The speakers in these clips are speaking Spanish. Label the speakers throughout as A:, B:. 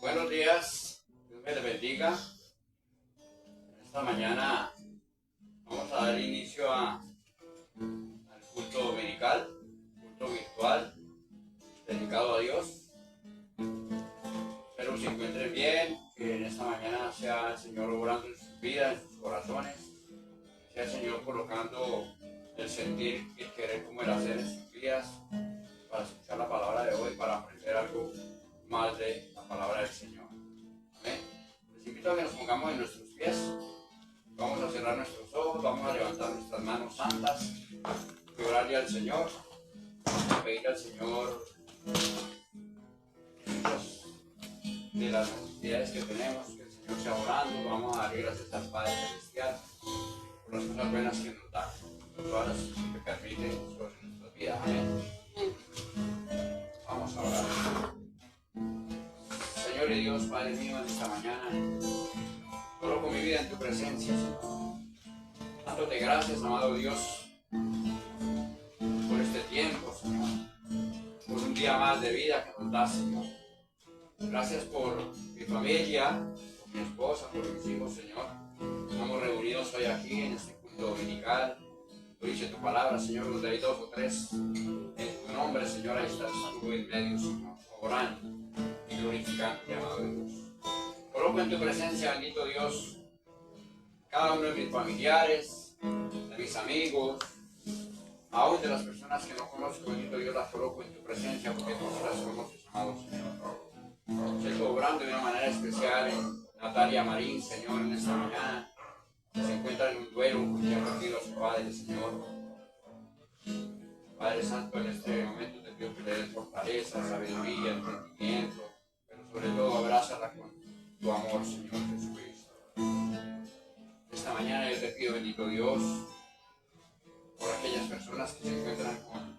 A: Buenos días, Dios me les bendiga. Esta mañana vamos a dar inicio al culto dominical, culto virtual, dedicado a Dios. Espero se encuentren bien, que en esta mañana sea el Señor obrando en sus vidas, en sus corazones, sea el Señor colocando el sentir y el querer como el hacer en sus vidas, para escuchar la palabra de hoy, para aprender algo más de la palabra del Señor. Amén. Les invito a que nos pongamos en nuestros pies. Vamos a cerrar nuestros ojos, vamos a levantar nuestras manos santas y orarle al Señor, pedirle al Señor de las necesidades que tenemos, que el Señor sea orando. Vamos a darle gracias al Padre Celestial por las cosas buenas que nos da, por todas las que permite sobre nuestras vidas. Amén. Vamos a orar. Señor y Dios, Padre mío, en esta mañana coloco mi vida en tu presencia, Señor. Dándote gracias, amado Dios, por este tiempo, Señor, por un día más de vida que nos das, Señor. Gracias por mi familia, por mi esposa, por mis hijos, Señor. Estamos reunidos hoy aquí en este culto dominical. Tú dices tu palabra, Señor, donde hay dos o tres en tu nombre, Señor, ahí estás tú en medio, Señor, orando y glorificante, amado Dios. Coloco en tu presencia, bendito Dios, cada uno de mis familiares, de mis amigos, aún de las personas que no conozco, bendito Dios, las coloco en tu presencia porque tú las conoces, amado Señor. Estoy obrando de una manera especial en Natalia Marín, Señor, en esta mañana, que se encuentra en un duelo porque ha perdido a su padre, Señor. Padre Santo, en este momento te pido que le des fortaleza, sabiduría, entendimiento, pero sobre todo abrázala con tu amor, Señor Jesucristo. Esta mañana yo te pido, bendito Dios, por aquellas personas que se encuentran con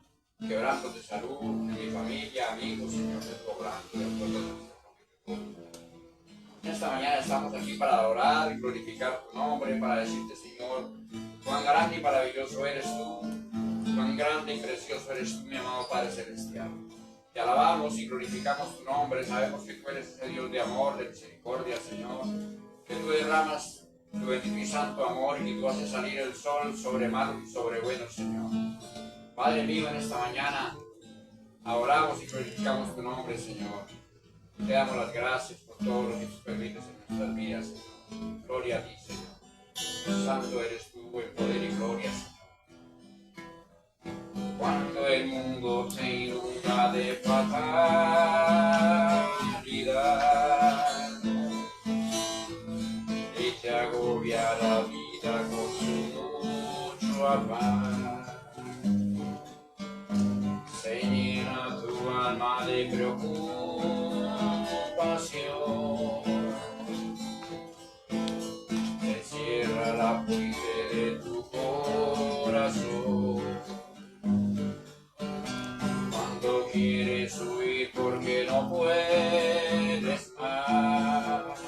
A: quebrantos de salud, en mi familia, amigos, Señor, de tu obrando, de acuerdo a nuestra longitud. Esta mañana estamos aquí para adorar y glorificar tu nombre, para decirte, Señor, cuán grande y maravilloso eres tú, cuán grande y precioso eres tú, mi amado Padre Celestial. Te alabamos y glorificamos tu nombre. Sabemos que tú eres ese Dios de amor, de misericordia, Señor, que tú derramas tu bendito y santo amor y que tú haces salir el sol sobre malos y sobre buenos, Señor. Padre mío, en esta mañana adoramos y glorificamos tu nombre, Señor. Te damos las gracias por todo lo que tú permites en nuestras vidas, Señor. Gloria a ti, Señor. Santo eres tú en poder y gloria, Señor. Cuando el mundo te inunda de fatalidad y te agobia la vida con su mucho afán, se llena tu alma de preocupación, te cierra la fuente de tu corazón. Cuando quieres huir porque no puedes más,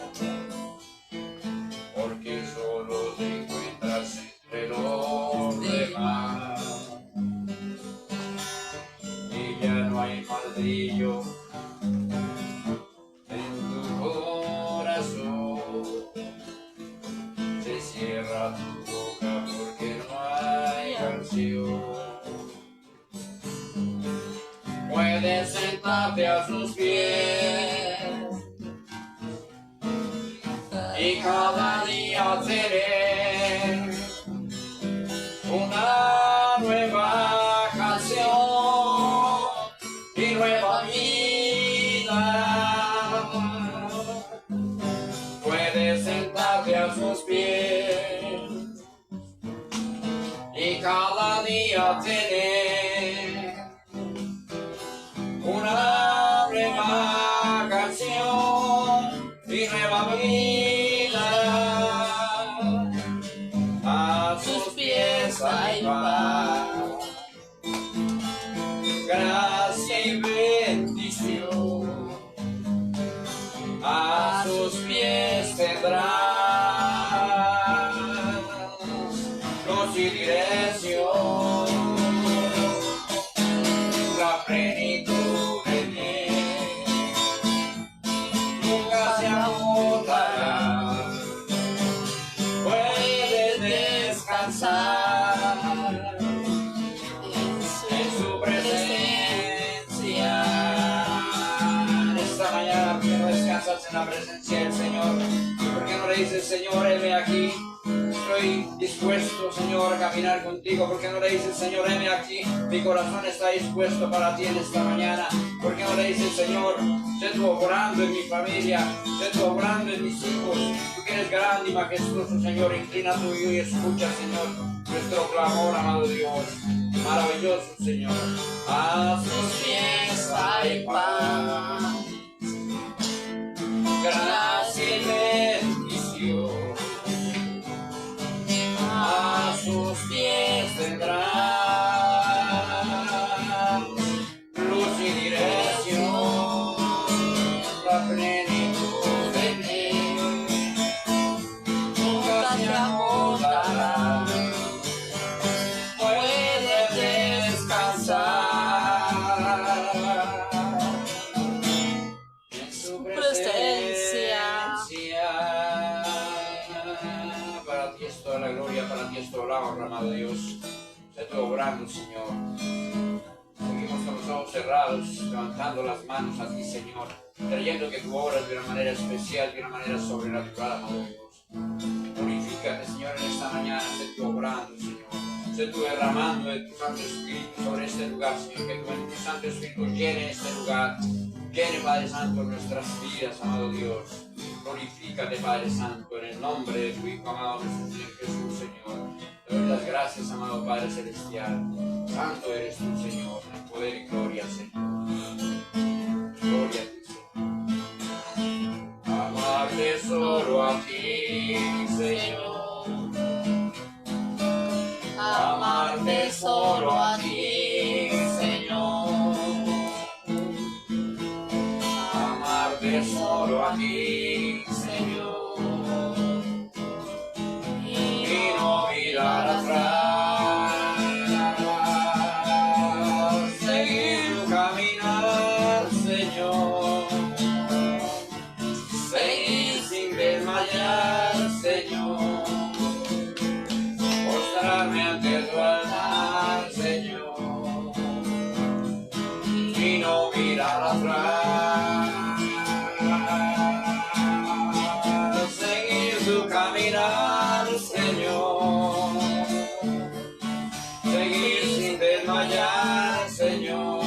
A: porque solo te encuentras entre los demás y ya no hay más brillo en tu corazón, se cierra tu boca porque no hay canción. Puedes sentarte a sus pies y cada día tener una nueva canción y nueva vida. Puedes sentarte a sus pies y cada día tener una nueva canción y nueva vida. A sus pies hay paz, gracia y bendición. A sus pies tendrás luz y dirección. La plenitud de en la presencia del Señor? ¿Por qué no le dices, Señor, heme aquí? Estoy dispuesto, Señor, a caminar contigo. ¿Por qué no le dices, Señor, heme aquí? Mi corazón está dispuesto para ti en esta mañana. ¿Por qué no le dices, Señor, sé tú obrando en mi familia, sé tú obrando en mis hijos? Tú que eres grande y majestuoso, Señor, inclina tu oído y escucha, Señor, nuestro clamor, amado Dios. Maravilloso, Señor. A sus pies hay paz, gracia y bendición. A sus pies tendrán luz y dirección, la plenitud de mí nunca se agotará. Puede descansar en su presencia. Para ti es toda la gloria, para ti es toda la honra, amado Dios. Sé tú obrando, Señor. Seguimos con los ojos cerrados, levantando las manos a ti, Señor, creyendo que tú obras de una manera especial, de una manera sobrenatural, amado Dios. Glorifícate, Señor, en esta mañana. Sé tú obrando, Señor. Sé tú derramando de tu Santo Espíritu sobre este lugar, Señor. Que tu Santo Espíritu llene este lugar. Llene, Padre Santo, nuestras vidas, amado Dios. Glorifícate, Padre Santo, en el nombre de tu Hijo amado, nuestro Señor Jesús, Señor. Te doy las gracias, amado Padre Celestial. Santo eres tú, Señor, en poder y gloria, Señor. Gloria a ti, Señor. Amarte solo a ti, Señor. Amarte solo a ti, Señor. Amarte solo a ti, Señor. Y no mirar atrás. Seguir tu caminar, Señor. Seguir sin desmayar, Señor. Mostrarme ante tu altar, Señor. Y no mirar atrás. Seguir tu caminar, Señor. Seguir sin desmayar, Señor.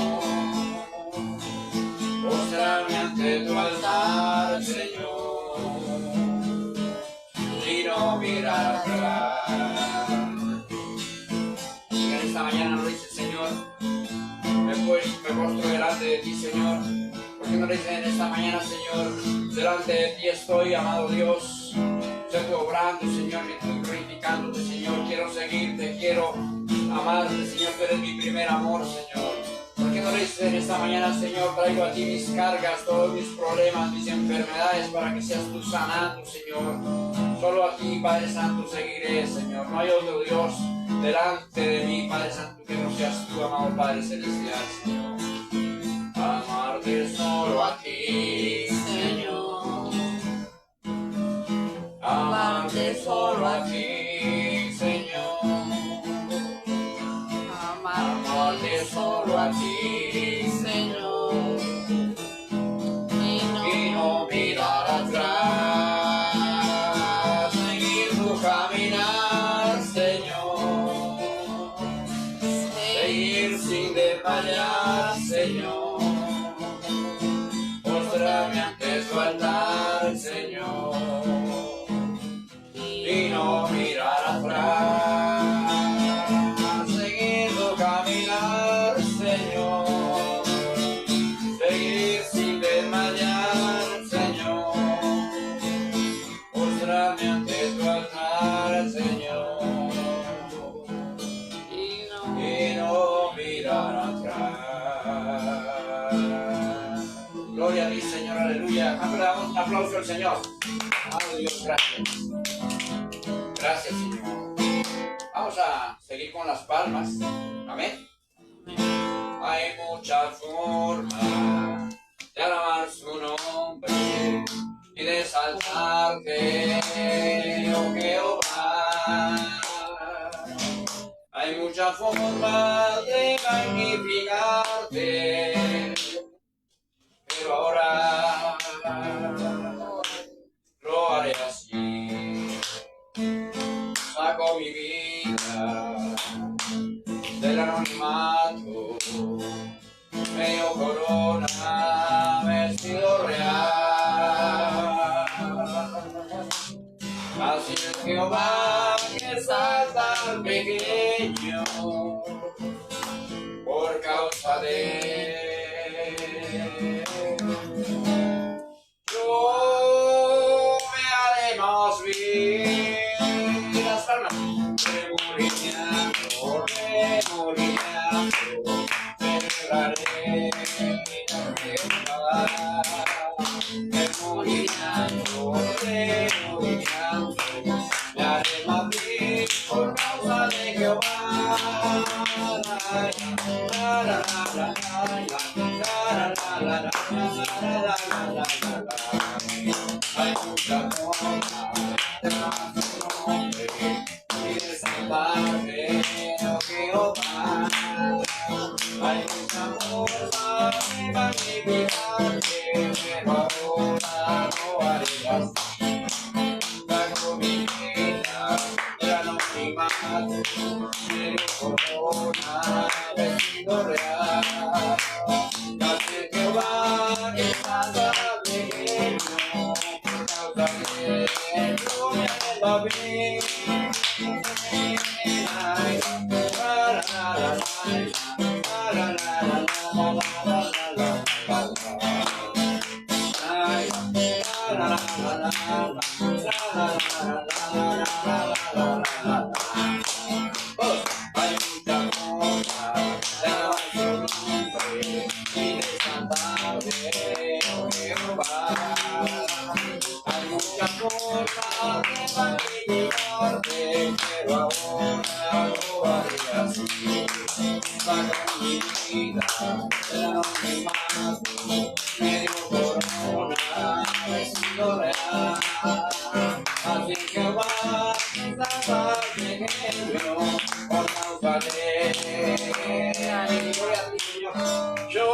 A: Mostrarme ante tu altar, Señor. Y no mirar atrás. En esta mañana nos dice, Señor, me postro delante de ti, Señor. ¿Por qué no le dice en esta mañana, Señor, delante de ti estoy, amado Dios? Estoy obrando, Señor, y estoy glorificándote, Señor. Quiero seguirte, quiero amarte, Señor. Tú eres mi primer amor, Señor. ¿Por qué no le dices en esta mañana, Señor, traigo a ti mis cargas, todos mis problemas, mis enfermedades, para que seas tú sanando, Señor? Solo a ti, Padre Santo, seguiré, Señor. No hay otro Dios delante de mí, Padre Santo, que no seas tú, amado Padre Celestial, Señor. Amarte solo a ti, Señor. Amarte solo a ti, Señor. Amarte solo a ti, Señor. Y no mirar atrás. Seguir tu caminar, Señor. Seguir sin desmayar, Señor. Mostrarme ante tu altar, Señor. Y no mirar atrás. Seguir tu caminar, Señor. Seguir sin desmayar, Señor. Mostrarme ante tu altar, Señor. Y no mirar atrás. Gloria a ti, Señor, aleluya. Damos un aplauso al Señor. Oh, Dios, gracias. Gracias, Señor. Vamos a seguir con las palmas. Amén. Hay muchas formas de alabar su nombre y de exaltarte, oh Jehová. Hay muchas formas de magnificarte, pero ahora corona, vestido real. Así es Jehová que salta al pequeño por causa de él. Yo me haré más bien las palmas, remolineando, celebraré a Jehová. Remolineando, me haré más bien por causa de Jehová. Hay mucha forma de su nombre y de salvarme, oh Jehová. Hay mucha forma de magnificarte, pero ahora no haré así. Bajo mi vida, ya no mi más, pero corona, vestido real. Gracias Jehová que salva al pequeño, por causa de él yo me haré bien. Hay mucha cosa de su nombre y de salvarme, oh Jehová. Hay mucha cosa de magnificarte, pero ahora lo haré así. Bajo mi vida, ya no me más, medio corona, vestido real. Así Jehová me salva al pequeño, por causa de él. Gloria a ti, Señor. Yo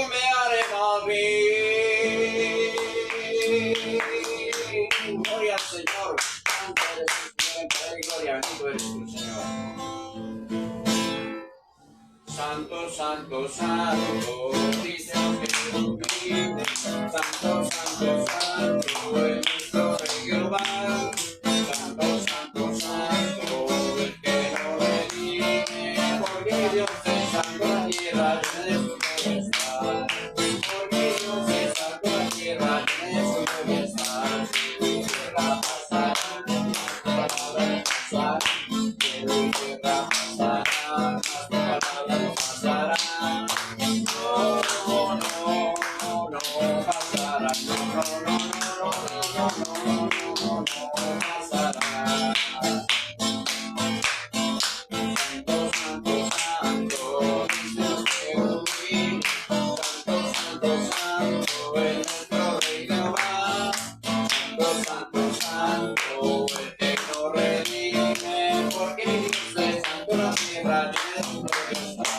A: me haré más bien. Gloria al Señor. Santo eres tú, Señor, Padre y gloria. Bendito eres tú, Señor. Santo, santo, santo, dicen que tú vives. Santo, santo, santo, es nuestro Rey Jehová. Santo, santo, santo, el que nos redime. Porque Dios es santo, la tierra llena de su majestad. Porque Dios es santo, la tierra llena de su majestad. Cielo y tierra pasarán, mas tu palabra no pasará. Cielo y tierra pasarán, mas tu palabra no pasará. No, no, no, no pasará. No, no, no, no, no, no, no, no pasará. Santo, santo, santo, dice los querubines. Santo, santo, santo, es nuestro Rey Jehová. Santo, santo, santo, el que nos redime. Porque Dios es santo, la tierra llena de su gloria está.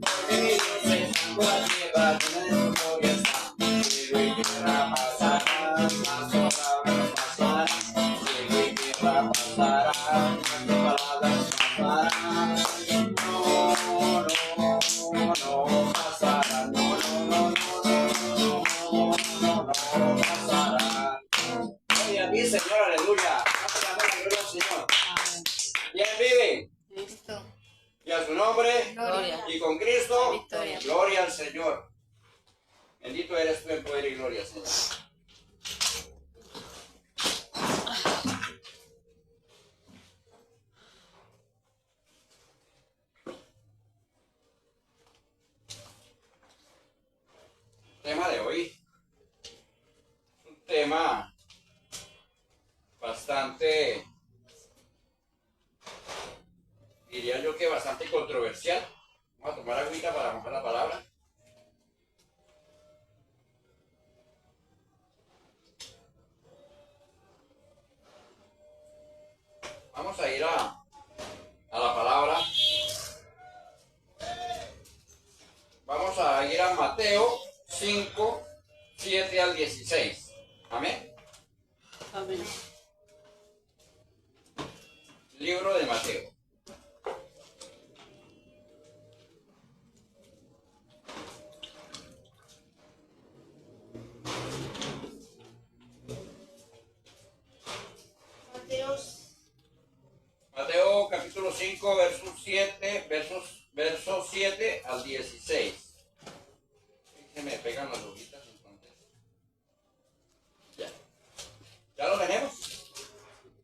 A: Porque Dios es santo, la tierra llena de su gloria está. Cielo y tierra pasarán, mas su palabra no pasará. Cielo y tierra pasarán, mas tu palabra no pasará. No, no, no pasará. No, no, no, no, no, no, no pasará. Gloria a ti, Señor, aleluya. Damos la gloria al Señor. ¿Quién vive?
B: Cristo.
A: Y a su nombre.
B: Gloria.
A: Y con Cristo.
B: Victoria.
A: Gloria al Señor. Bendito eres tú en poder y gloria, Señor. Tema de hoy. Un tema bastante, diría yo que bastante controversial. Vamos a tomar agüita para mojar la palabra. Vamos a ir a la palabra. Vamos a ir a Mateo 5, 7 al 16. Amén.
B: Amén.
A: Libro de Mateo. capítulo 5, versos 7 al 16. Se me pegan las hojitas entonces. Ya lo tenemos.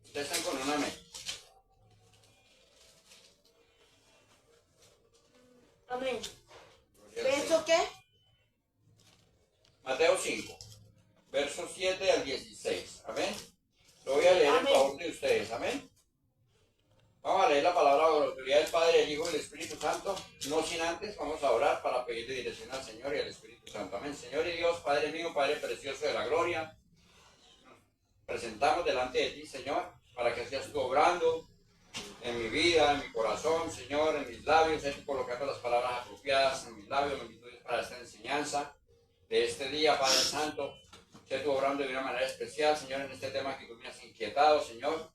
A: Ustedes están con un amén.
B: Amén. ¿Verso qué?
A: Mateo 5, versos 7 al 16. Amén. Lo voy a leer en favor de ustedes. Amén. Vamos a leer la palabra con la autoridad del Padre, el Hijo y el Espíritu Santo. No sin antes, vamos a orar para pedirle dirección al Señor y al Espíritu Santo. Amén. Señor y Dios, Padre mío, Padre precioso de la gloria, nos presentamos delante de ti, Señor, para que seas tú obrando en mi vida, en mi corazón, Señor, en mis labios, seas tú colocando las palabras apropiadas en mis labios, bendito Dios, para esta enseñanza de este día, Padre Santo. Seas tú obrando de una manera especial, Señor, en este tema que tú me has inquietado, Señor,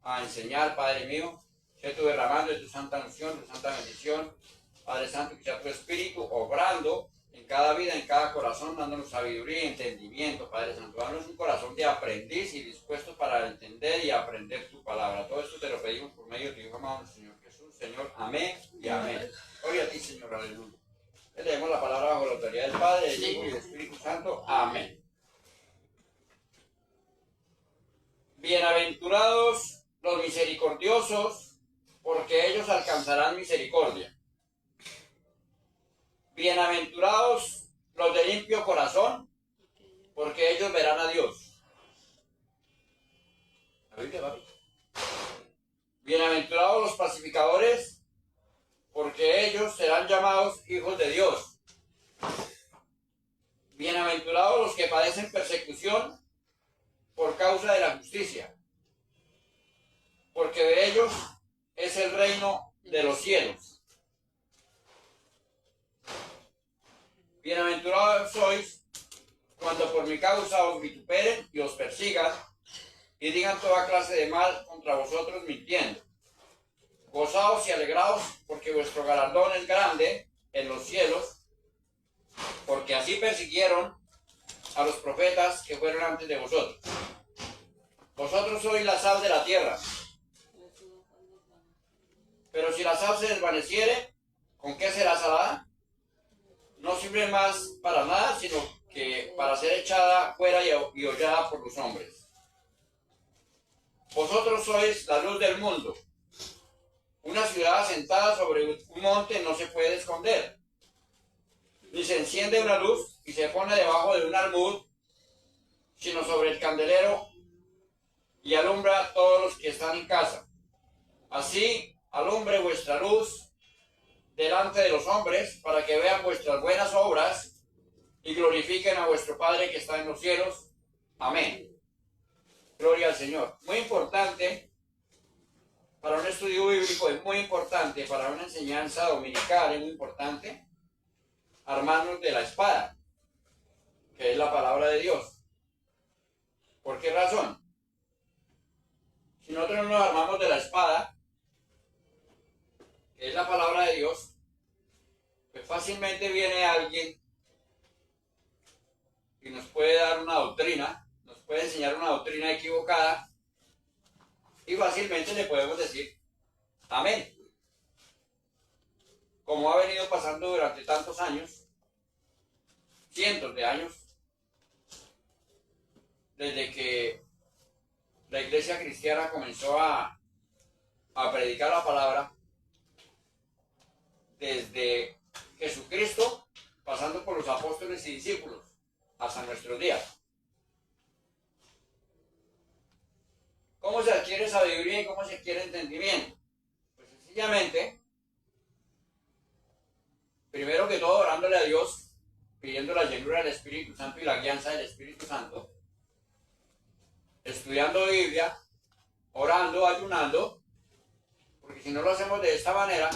A: a enseñar, Padre mío. Seas tú derramando de tu santa unción, tu santa bendición, Padre Santo, que sea tu Espíritu obrando en cada vida, en cada corazón, dándonos sabiduría y entendimiento, Padre Santo. Danos un corazón de aprendiz y dispuesto para entender y aprender tu palabra. Todo esto te lo pedimos por medio de tu Hijo amado, Señor Jesús. Señor, amén y amén. Gloria a ti, Señor, aleluya. Le leemos la palabra bajo la autoridad del Padre, del Hijo y del Espíritu Santo. Amén. Bienaventurados los misericordiosos, porque ellos alcanzarán misericordia. Bienaventurados los de limpio corazón, porque ellos verán a Dios. ¿La Biblia va bien? Bienaventurados los pacificadores, porque ellos serán llamados hijos de Dios. Bienaventurados los que padecen persecución por causa de la justicia, porque de ellos es el reino de los cielos. Bienaventurados sois cuando por mi causa os vituperen y os persigan y digan toda clase de mal contra vosotros mintiendo. Gozaos y alegraos, porque vuestro galardón es grande en los cielos, porque así persiguieron a los profetas que fueron antes de vosotros. Vosotros sois la sal de la tierra. Pero si la sal se desvaneciere, ¿con qué será salada? No sirve más para nada, sino que para ser echada fuera y hollada por los hombres. Vosotros sois la luz del mundo. Una ciudad asentada sobre un monte no se puede esconder. Ni se enciende una luz y se pone debajo de un almud, sino sobre el candelero y alumbra a todos los que están en casa. Así alumbre vuestra luz delante de los hombres, para que vean vuestras buenas obras y glorifiquen a vuestro Padre que está en los cielos. Amén. Gloria al Señor. Muy importante para un estudio bíblico, es muy importante para una enseñanza dominical, es muy importante armarnos de la espada, que es la palabra de Dios. ¿Por qué razón? Si nosotros no nos armamos de la espada, que es la palabra de Dios, pues fácilmente viene alguien y nos puede dar una doctrina, nos puede enseñar una doctrina equivocada y fácilmente le podemos decir amén. Como ha venido pasando durante tantos años, cientos de años, desde que la iglesia cristiana comenzó a predicar la palabra, desde Jesucristo, pasando por los apóstoles y discípulos, hasta nuestros días. ¿Cómo se adquiere sabiduría y cómo se adquiere entendimiento? Pues sencillamente, primero que todo, orándole a Dios, pidiendo la llenura del Espíritu Santo y la guianza del Espíritu Santo, estudiando Biblia, orando, ayunando, porque si no lo hacemos de esta manera,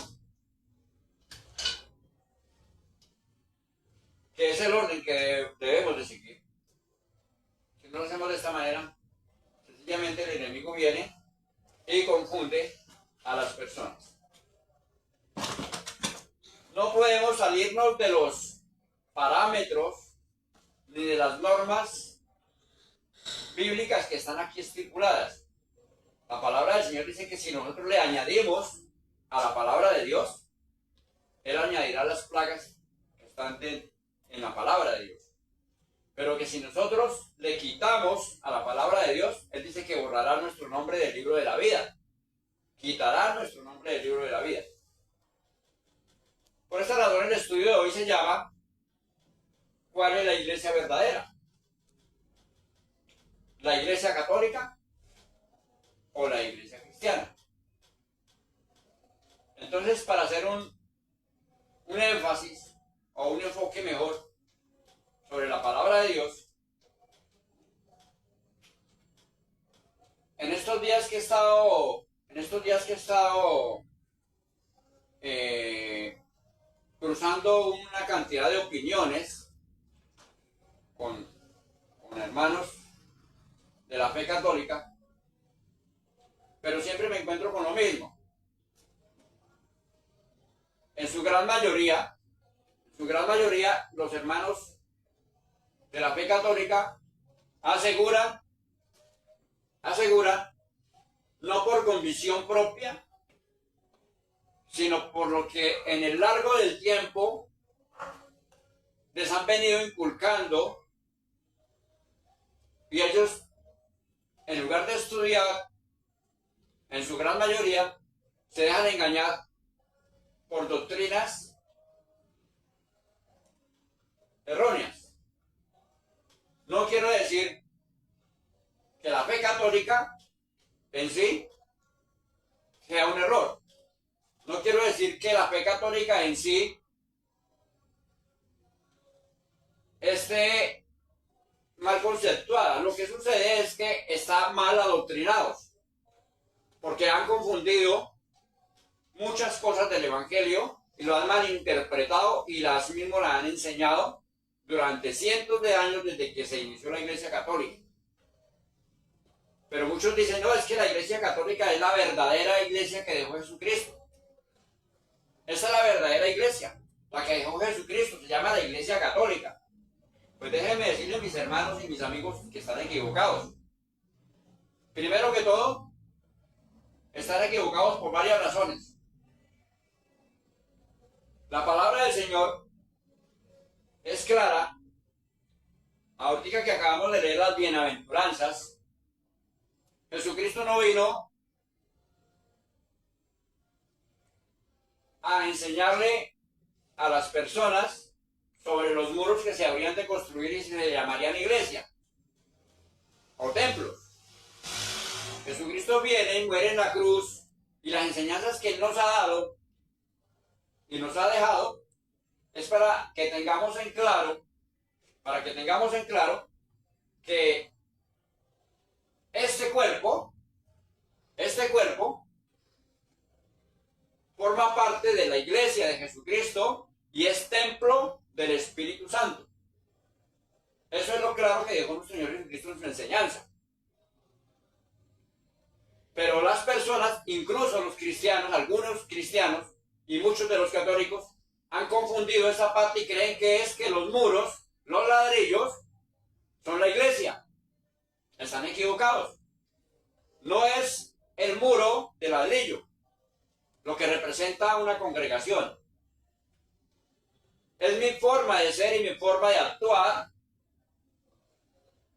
A: que es el orden que debemos de seguir, si no lo hacemos de esta manera, sencillamente el enemigo viene y confunde a las personas. No podemos salirnos de los parámetros ni de las normas bíblicas que están aquí estipuladas. La palabra del Señor dice que si nosotros le añadimos a la palabra de Dios, Él añadirá las plagas que están en la palabra de Dios. Pero que si nosotros le quitamos a la palabra de Dios, Él dice que borrará nuestro nombre del libro de la vida. Quitará nuestro nombre del libro de la vida. Por esta razón el estudio de hoy se llama ¿cuál es la iglesia verdadera? ¿La iglesia católica o la iglesia cristiana? Entonces, para hacer un énfasis o un enfoque mejor sobre la palabra de Dios, en estos días que he estado cruzando una cantidad de opiniones con hermanos de la fe católica, pero siempre me encuentro con lo mismo. En su gran mayoría, los hermanos de la fe católica aseguran, no por convicción propia, sino por lo que en el largo del tiempo les han venido inculcando, y ellos, en lugar de estudiar, en su gran mayoría, se dejan engañar por doctrinas erróneas. No quiero decir que la fe católica en sí sea un error. No quiero decir que la fe católica en sí esté mal conceptuada. Lo que sucede es que está mal adoctrinados, porque han confundido muchas cosas del Evangelio y lo han malinterpretado y las mismas las han enseñado durante cientos de años desde que se inició la Iglesia Católica. Pero muchos dicen, no, es que la Iglesia Católica es la verdadera iglesia que dejó Jesucristo. Esa es la verdadera iglesia, la que dejó Jesucristo, se llama la Iglesia Católica. Pues déjenme decirles, mis hermanos y mis amigos, que están equivocados. Primero que todo, están equivocados por varias razones. La palabra del Señor es clara. Ahorita que acabamos de leer las bienaventuranzas, Jesucristo no vino a enseñarle a las personas sobre los muros que se habrían de construir y se llamarían iglesia o templos. Jesucristo viene, muere en la cruz, y las enseñanzas que Él nos ha dado y nos ha dejado es para que tengamos en claro, que este cuerpo forma parte de la iglesia de Jesucristo y es templo del Espíritu Santo. Eso es lo claro que dejó nuestro Señor Jesucristo en su enseñanza. Pero las personas, incluso los cristianos, algunos cristianos y muchos de los católicos, han confundido esa parte y creen que es que los muros, los ladrillos, son la iglesia. Están equivocados. No es el muro de ladrillo lo que representa una congregación. Es mi forma de ser y mi forma de actuar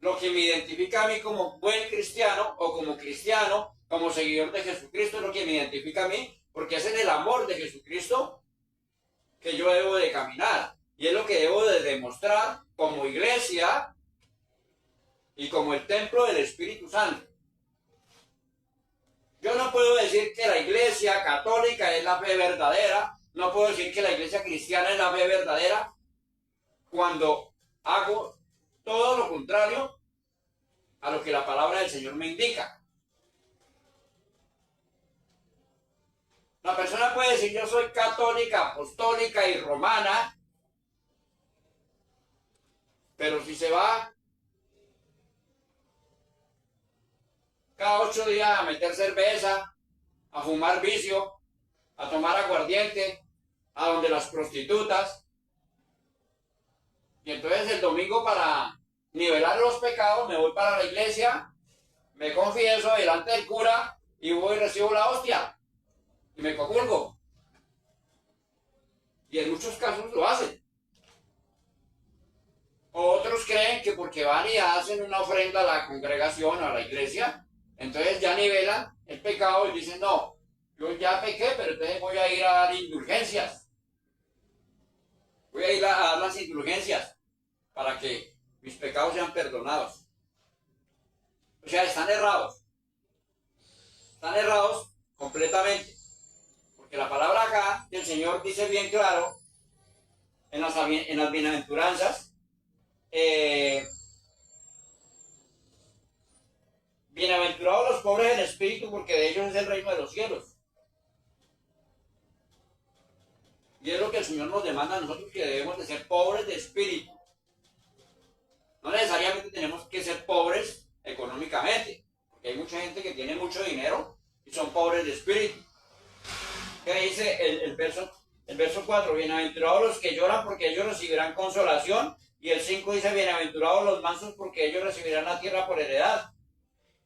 A: lo que me identifica a mí como buen cristiano o como cristiano, como seguidor de Jesucristo, es lo que me identifica a mí, porque es en el amor de Jesucristo que yo debo de caminar. Y es lo que debo de demostrar como iglesia y como el templo del Espíritu Santo. Yo no puedo decir que la iglesia católica es la fe verdadera, no puedo decir que la iglesia cristiana es la fe verdadera, cuando hago todo lo contrario a lo que la palabra del Señor me indica. La persona puede decir, yo soy católica, apostólica y romana, pero si se va cada 8 días a meter cerveza, a fumar vicio, a tomar aguardiente, a donde las prostitutas, y entonces el domingo, para nivelar los pecados, me voy para la iglesia, me confieso delante del cura y voy y recibo la hostia. y me comulgo. Y en muchos casos lo hacen. Otros creen que porque van y hacen una ofrenda a la congregación, a la iglesia, entonces ya nivelan el pecado y dicen, no, yo ya pequé, pero entonces voy a ir a dar indulgencias. Voy a ir a dar las indulgencias para que mis pecados sean perdonados. O sea, están errados. Están errados completamente. Porque la palabra acá del Señor dice bien claro en las bienaventuranzas, bienaventurados los pobres en espíritu, porque de ellos es el reino de los cielos. Y es lo que el Señor nos demanda a nosotros, que debemos de ser pobres de espíritu. No necesariamente tenemos que ser pobres económicamente, porque hay mucha gente que tiene mucho dinero y son pobres de espíritu. ¿Qué dice el verso 4? Bienaventurados los que lloran, porque ellos recibirán consolación. Y el 5 dice, bienaventurados los mansos, porque ellos recibirán la tierra por heredad.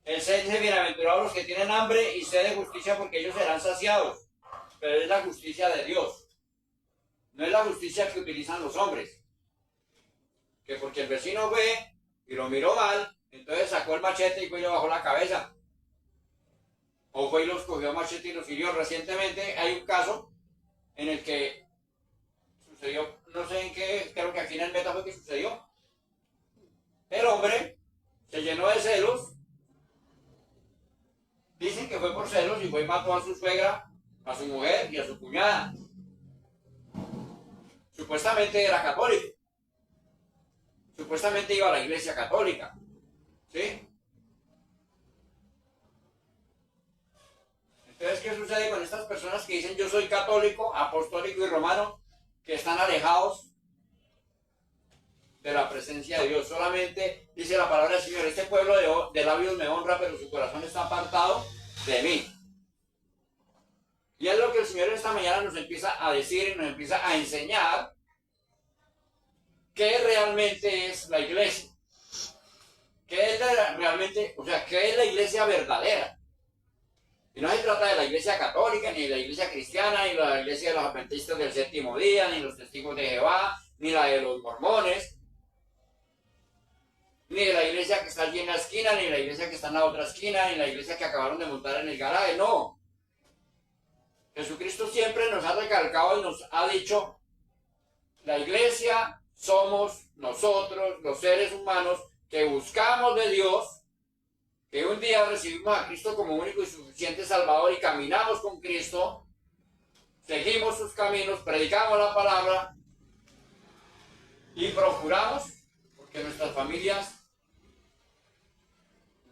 A: El 6 dice, bienaventurados los que tienen hambre y sed de justicia, porque ellos serán saciados. Pero es la justicia de Dios. No es la justicia que utilizan los hombres. Que porque el vecino ve y lo miró mal, entonces sacó el machete y fue y le bajó la cabeza. O fue y los cogió a machete y los hirió. Recientemente hay un caso en el que sucedió, no sé en qué, creo que aquí en el Meta fue que sucedió. El hombre se llenó de celos. Dicen que fue por celos y fue y mató a su suegra, a su mujer y a su cuñada. Supuestamente era católico. Supuestamente iba a la iglesia católica. ¿Sí? Entonces, ¿qué sucede con estas personas que dicen yo soy católico, apostólico y romano, que están alejados de la presencia de Dios? Solamente dice la palabra del Señor, este pueblo de labios me honra, pero su corazón está apartado de mí. Y es lo que el Señor esta mañana nos empieza a decir y nos empieza a enseñar qué realmente es la iglesia. ¿Qué es realmente, o sea, qué es la iglesia verdadera? Y no se trata de la iglesia católica, ni de la iglesia cristiana, ni de la iglesia de los adventistas del séptimo día, ni los testigos de Jehová, ni la de los mormones, ni de la iglesia que está allí en la esquina, ni de la iglesia que está en la otra esquina, ni de la iglesia que acabaron de montar en el garaje, no. Jesucristo siempre nos ha recalcado y nos ha dicho, la iglesia somos nosotros, los seres humanos, que buscamos de Dios, que un día recibimos a Cristo como único y suficiente Salvador y caminamos con Cristo, seguimos sus caminos, predicamos la palabra y procuramos porque nuestras familias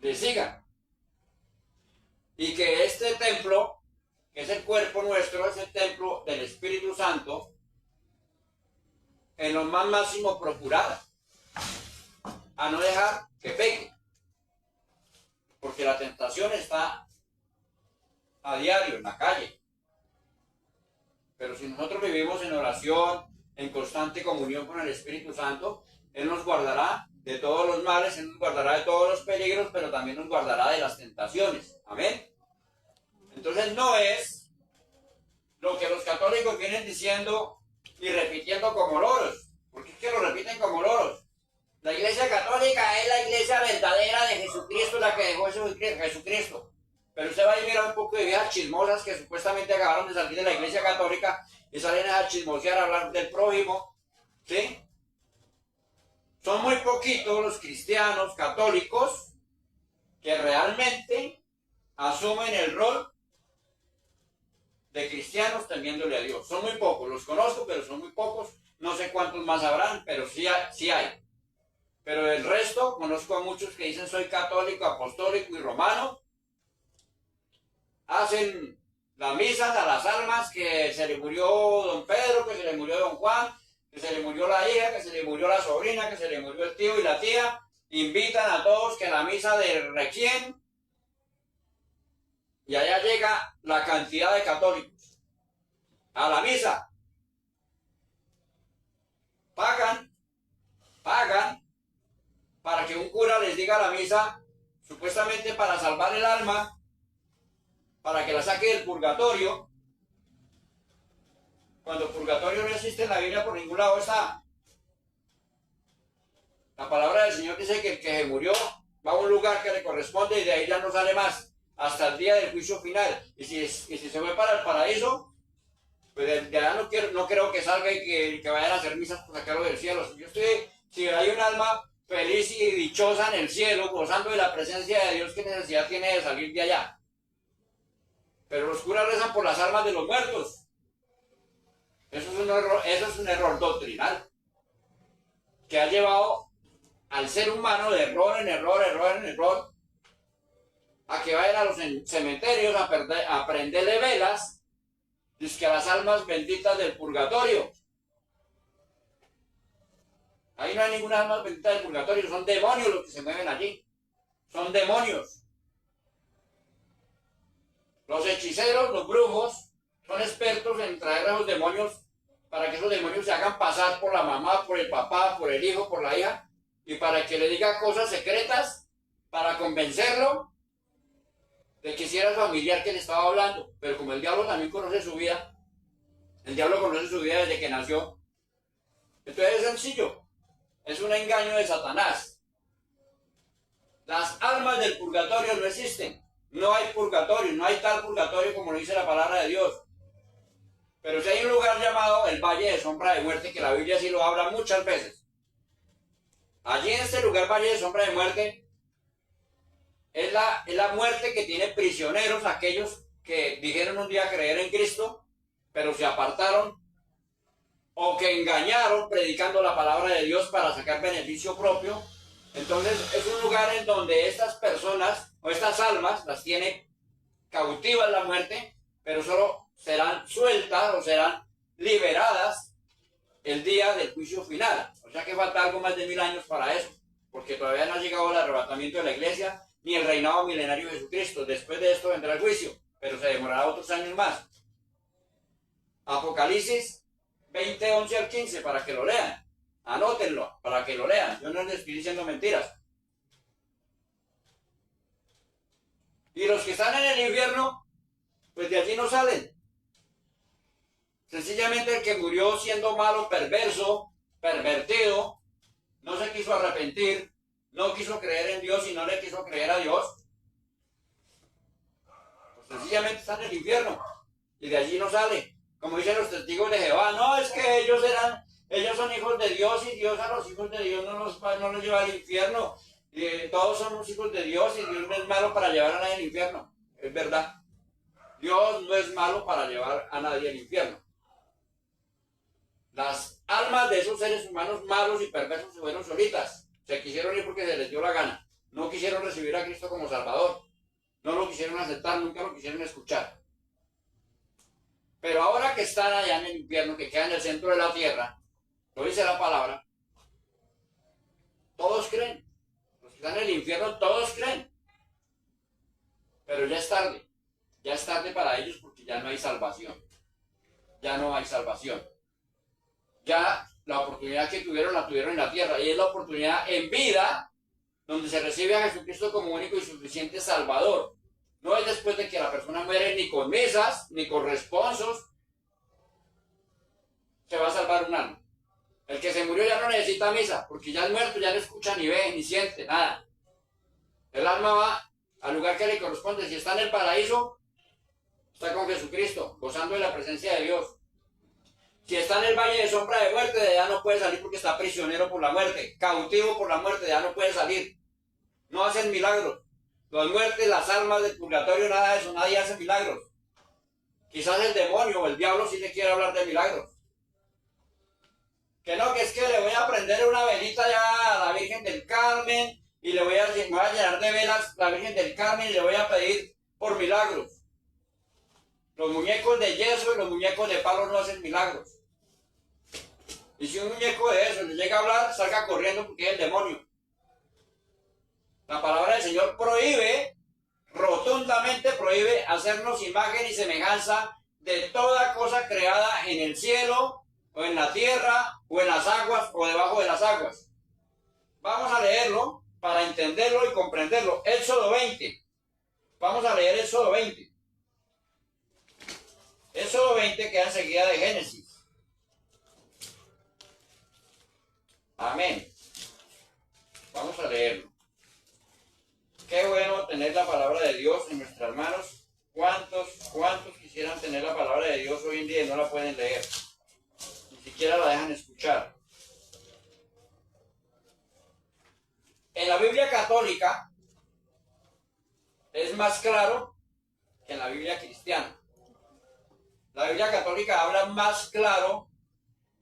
A: le sigan. Y que este templo, que es el cuerpo nuestro, es el templo del Espíritu Santo, en lo más máximo procurar a no dejar que peque. Porque la tentación está a diario en la calle. Pero si nosotros vivimos en oración, en constante comunión con el Espíritu Santo, Él nos guardará de todos los males, Él nos guardará de todos los peligros, pero también nos guardará de las tentaciones. Amén. Entonces no es lo que los católicos vienen diciendo y repitiendo como loros. Porque es que lo repiten como loros. La iglesia católica es la iglesia verdadera de Jesucristo, la que dejó Jesucristo. Pero usted va a mirar un poco de viejas chismosas que supuestamente acabaron de salir de la iglesia católica y salen a chismosear, a hablar del prójimo. ¿Sí? Son muy poquitos los cristianos católicos que realmente asumen el rol de cristianos temiéndole a Dios. Son muy pocos, los conozco, pero son muy pocos. No sé cuántos más habrán, pero sí hay. Pero el resto, conozco a muchos que dicen soy católico, apostólico y romano. Hacen las misas a las almas, que se le murió don Pedro, que se le murió don Juan, que se le murió la hija, que se le murió la sobrina, que se le murió el tío y la tía. Invitan a todos que la misa de Requiem. Y allá llega la cantidad de católicos a la misa. Pagan para que un cura les diga la misa, supuestamente para salvar el alma, para que la saque del purgatorio, Cuando purgatorio no existe en la Biblia, por ningún lado está. La palabra del Señor dice que el que se murió va a un lugar que le corresponde y de ahí ya no sale más, hasta el día del juicio final. Y si se fue para el paraíso, pues de allá no creo que salga y que vayan a hacer misas por sacarlo del cielo. Si hay un alma feliz y dichosa en el cielo, gozando de la presencia de Dios, ¿qué necesidad tiene de salir de allá? Pero los curas rezan por las almas de los muertos. Eso es un error doctrinal que ha llevado al ser humano de error en error, a que vayan a los cementerios a prenderle velas, que a las almas benditas del purgatorio. Ahí no hay ninguna alma bendita del purgatorio, son demonios los que se mueven allí. Son demonios. Los hechiceros, los brujos, son expertos en traer a los demonios para que esos demonios se hagan pasar por la mamá, por el papá, por el hijo, por la hija, y para que le diga cosas secretas para convencerlo de que si era el familiar que le estaba hablando. Pero como el diablo también conoce su vida, el diablo conoce su vida desde que nació, entonces es sencillo, es un engaño de Satanás. Las almas del purgatorio no existen, no hay purgatorio, no hay tal purgatorio como lo dice la palabra de Dios. Pero si hay un lugar llamado el Valle de Sombra de Muerte, que la Biblia sí lo habla muchas veces. Allí en este lugar, Valle de Sombra de Muerte, es la muerte que tiene prisioneros aquellos que dijeron un día creer en Cristo, pero se apartaron o que engañaron predicando la palabra de Dios para sacar beneficio propio. Entonces es un lugar en donde estas personas o estas almas las tiene cautivas la muerte, pero solo serán sueltas o serán liberadas el día del juicio final. O sea que falta algo más de 1000 años para eso, porque todavía no ha llegado el arrebatamiento de la iglesia ni el reinado milenario de Jesucristo. Después de esto vendrá el juicio, pero se demorará otros años más. Apocalipsis 20, 11 al 15, para que lo lean. Anótenlo, para que lo lean. Yo no les estoy diciendo mentiras. Y los que están en el infierno, pues de allí no salen. Sencillamente el que murió siendo malo, perverso, pervertido, no se quiso arrepentir, no quiso creer en Dios y no le quiso creer a Dios, pues sencillamente está en el infierno y de allí no sale. Como dicen los testigos de Jehová, no, es que ellos son hijos de Dios y Dios a los hijos de Dios no los lleva al infierno. Y todos somos hijos de Dios y Dios no es malo para llevar a nadie al infierno. Es verdad. Dios no es malo para llevar a nadie al infierno. Las almas de esos seres humanos malos y perversos se fueron solitas. Se quisieron ir porque se les dio la gana. No quisieron recibir a Cristo como Salvador. No lo quisieron aceptar, nunca lo quisieron escuchar. Pero ahora que están allá en el infierno, que queda en el centro de la tierra, lo dice la palabra, todos creen. Los que están en el infierno, todos creen. Pero ya es tarde. Ya es tarde para ellos porque ya no hay salvación. Ya no hay salvación. Ya la oportunidad que tuvieron, la tuvieron en la tierra. Y es la oportunidad en vida donde se recibe a Jesucristo como único y suficiente Salvador. No es después de que la persona muere ni con misas, ni con responsos, se va a salvar un alma. El que se murió ya no necesita misa, porque ya es muerto, ya no escucha, ni ve, ni siente, nada. El alma va al lugar que le corresponde. Si está en el paraíso, está con Jesucristo, gozando de la presencia de Dios. Si está en el valle de sombra de muerte, de allá no puede salir porque está prisionero por la muerte, cautivo por la muerte, de allá no puede salir. No hacen milagros. Las muertes, las almas del purgatorio, nada de eso, nadie hace milagros. Quizás el demonio o el diablo sí le quiere hablar de milagros. Que no, que es que le voy a prender una velita ya a la Virgen del Carmen y me voy a llenar de velas a la Virgen del Carmen y le voy a pedir por milagros. Los muñecos de yeso y los muñecos de palo no hacen milagros. Y si un muñeco de eso le llega a hablar, salga corriendo porque es el demonio. La palabra del Señor prohíbe, rotundamente prohíbe, hacernos imagen y semejanza de toda cosa creada en el cielo, o en la tierra, o en las aguas, o debajo de las aguas. Vamos a leerlo para entenderlo y comprenderlo. Éxodo 20. Vamos a leer Éxodo 20. Éxodo 20 queda enseguida de Génesis. Amén. Vamos a leerlo. Qué bueno tener la palabra de Dios en nuestras manos. ¿Cuántos quisieran tener la palabra de Dios hoy en día y no la pueden leer? Ni siquiera la dejan escuchar. En la Biblia católica es más claro que en la Biblia cristiana. La Biblia católica habla más claro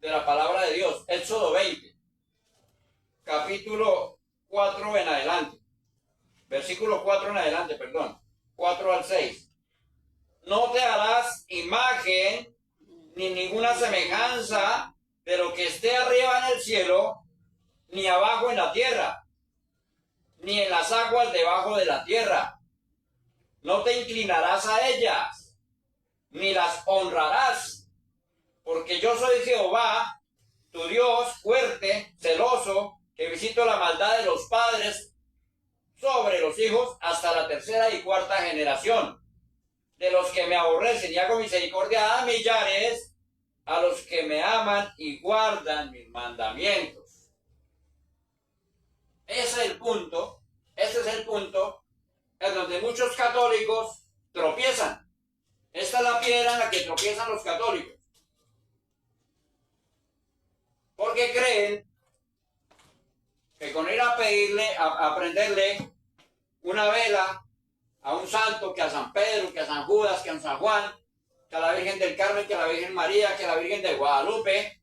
A: de la palabra de Dios. Éxodo 20, capítulo 4 en adelante. Versículo 4 en adelante, perdón. 4 al 6. No te harás imagen ni ninguna semejanza de lo que esté arriba en el cielo, ni abajo en la tierra, ni en las aguas debajo de la tierra. No te inclinarás a ellas, ni las honrarás, porque yo soy Jehová, tu Dios, fuerte, celoso, que visito la maldad de los padres sobre los hijos hasta la tercera y cuarta generación de los que me aborrecen, y hago misericordia a millares, a los que me aman y guardan mis mandamientos. Ese es el punto en donde muchos católicos tropiezan. Esta es la piedra en la que tropiezan los católicos. Porque creen que con ir a pedirle, a prenderle una vela a un santo, que a San Pedro, que a San Judas, que a San Juan, que a la Virgen del Carmen, que a la Virgen María, que a la Virgen de Guadalupe,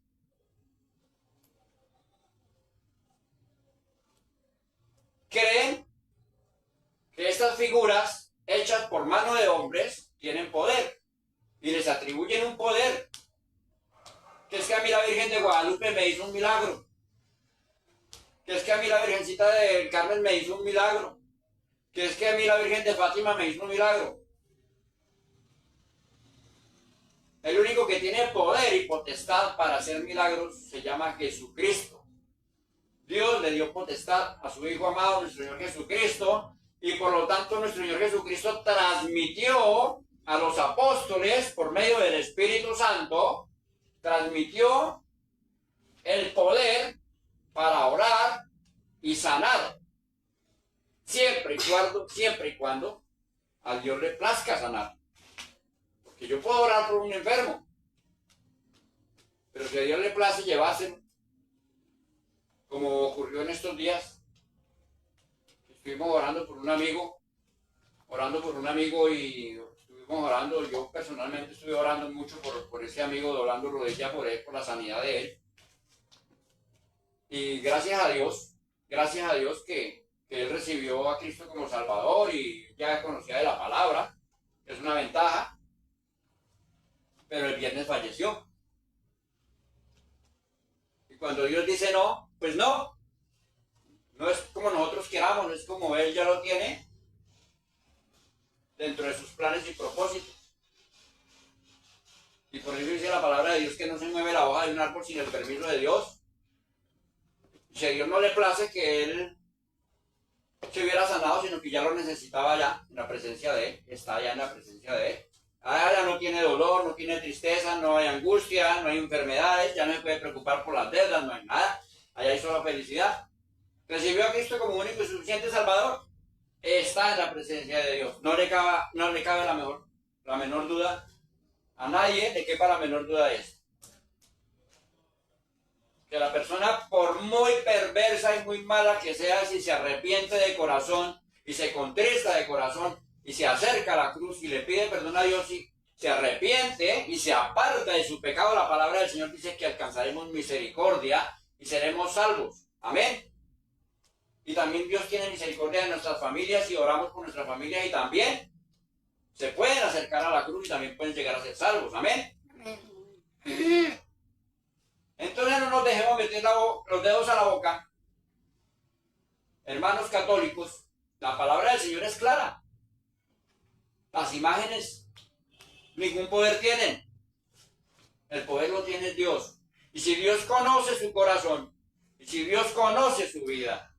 A: creen que estas figuras hechas por mano de hombres tienen poder y les atribuyen un poder. Que es que a mí la Virgen de Guadalupe me hizo un milagro. Que es que a mí la Virgencita del Carmen me hizo un milagro. Que es que a mí la Virgen de Fátima me hizo un milagro. El único que tiene poder y potestad para hacer milagros se llama Jesucristo. Dios le dio potestad a su Hijo amado, nuestro Señor Jesucristo, y por lo tanto nuestro Señor Jesucristo transmitió a los apóstoles, por medio del Espíritu Santo, transmitió el poder para orar y sanar. Siempre y cuando a Dios le plazca sanar. Porque yo puedo orar por un enfermo, pero si a Dios le place llevárselo, como ocurrió en estos días, estuvimos orando por un amigo y estuvimos orando, yo personalmente estuve orando mucho por ese amigo, doblando rodillas por él, por la sanidad de él. Y gracias a Dios que él recibió a Cristo como Salvador y ya conocía de la palabra, que es una ventaja, pero el viernes falleció. Y cuando Dios dice no, pues no es como nosotros queramos, no es como Él ya lo tiene dentro de sus planes y propósitos. Y por eso dice la palabra de Dios que no se mueve la hoja de un árbol sin el permiso de Dios. Si a Dios no le place que Él se hubiera sanado, sino que ya lo necesitaba ya en la presencia de Él, está ya en la presencia de Él. Ya no tiene dolor, no tiene tristeza, no hay angustia, no hay enfermedades, ya no se puede preocupar por las deudas, no hay nada. Allá hay solo felicidad. Recibió a Cristo como único y suficiente Salvador. Está en la presencia de Dios. No le cabe la menor duda. A nadie le quepa la menor duda de esto. Que la persona, por muy perversa y muy mala que sea, si se arrepiente de corazón y se contrista de corazón y se acerca a la cruz y le pide perdón a Dios y se arrepiente y se aparta de su pecado, la palabra del Señor dice que alcanzaremos misericordia y seremos salvos. Amén. Y también Dios tiene misericordia de nuestras familias y oramos por nuestras familias y también se pueden acercar a la cruz y también pueden llegar a ser salvos. Amén. Amén. Entonces no nos dejemos meter los dedos a la boca. Hermanos católicos, la palabra del Señor es clara. Las imágenes ningún poder tienen. El poder lo tiene Dios. Y si Dios conoce su corazón, y si Dios conoce su vida,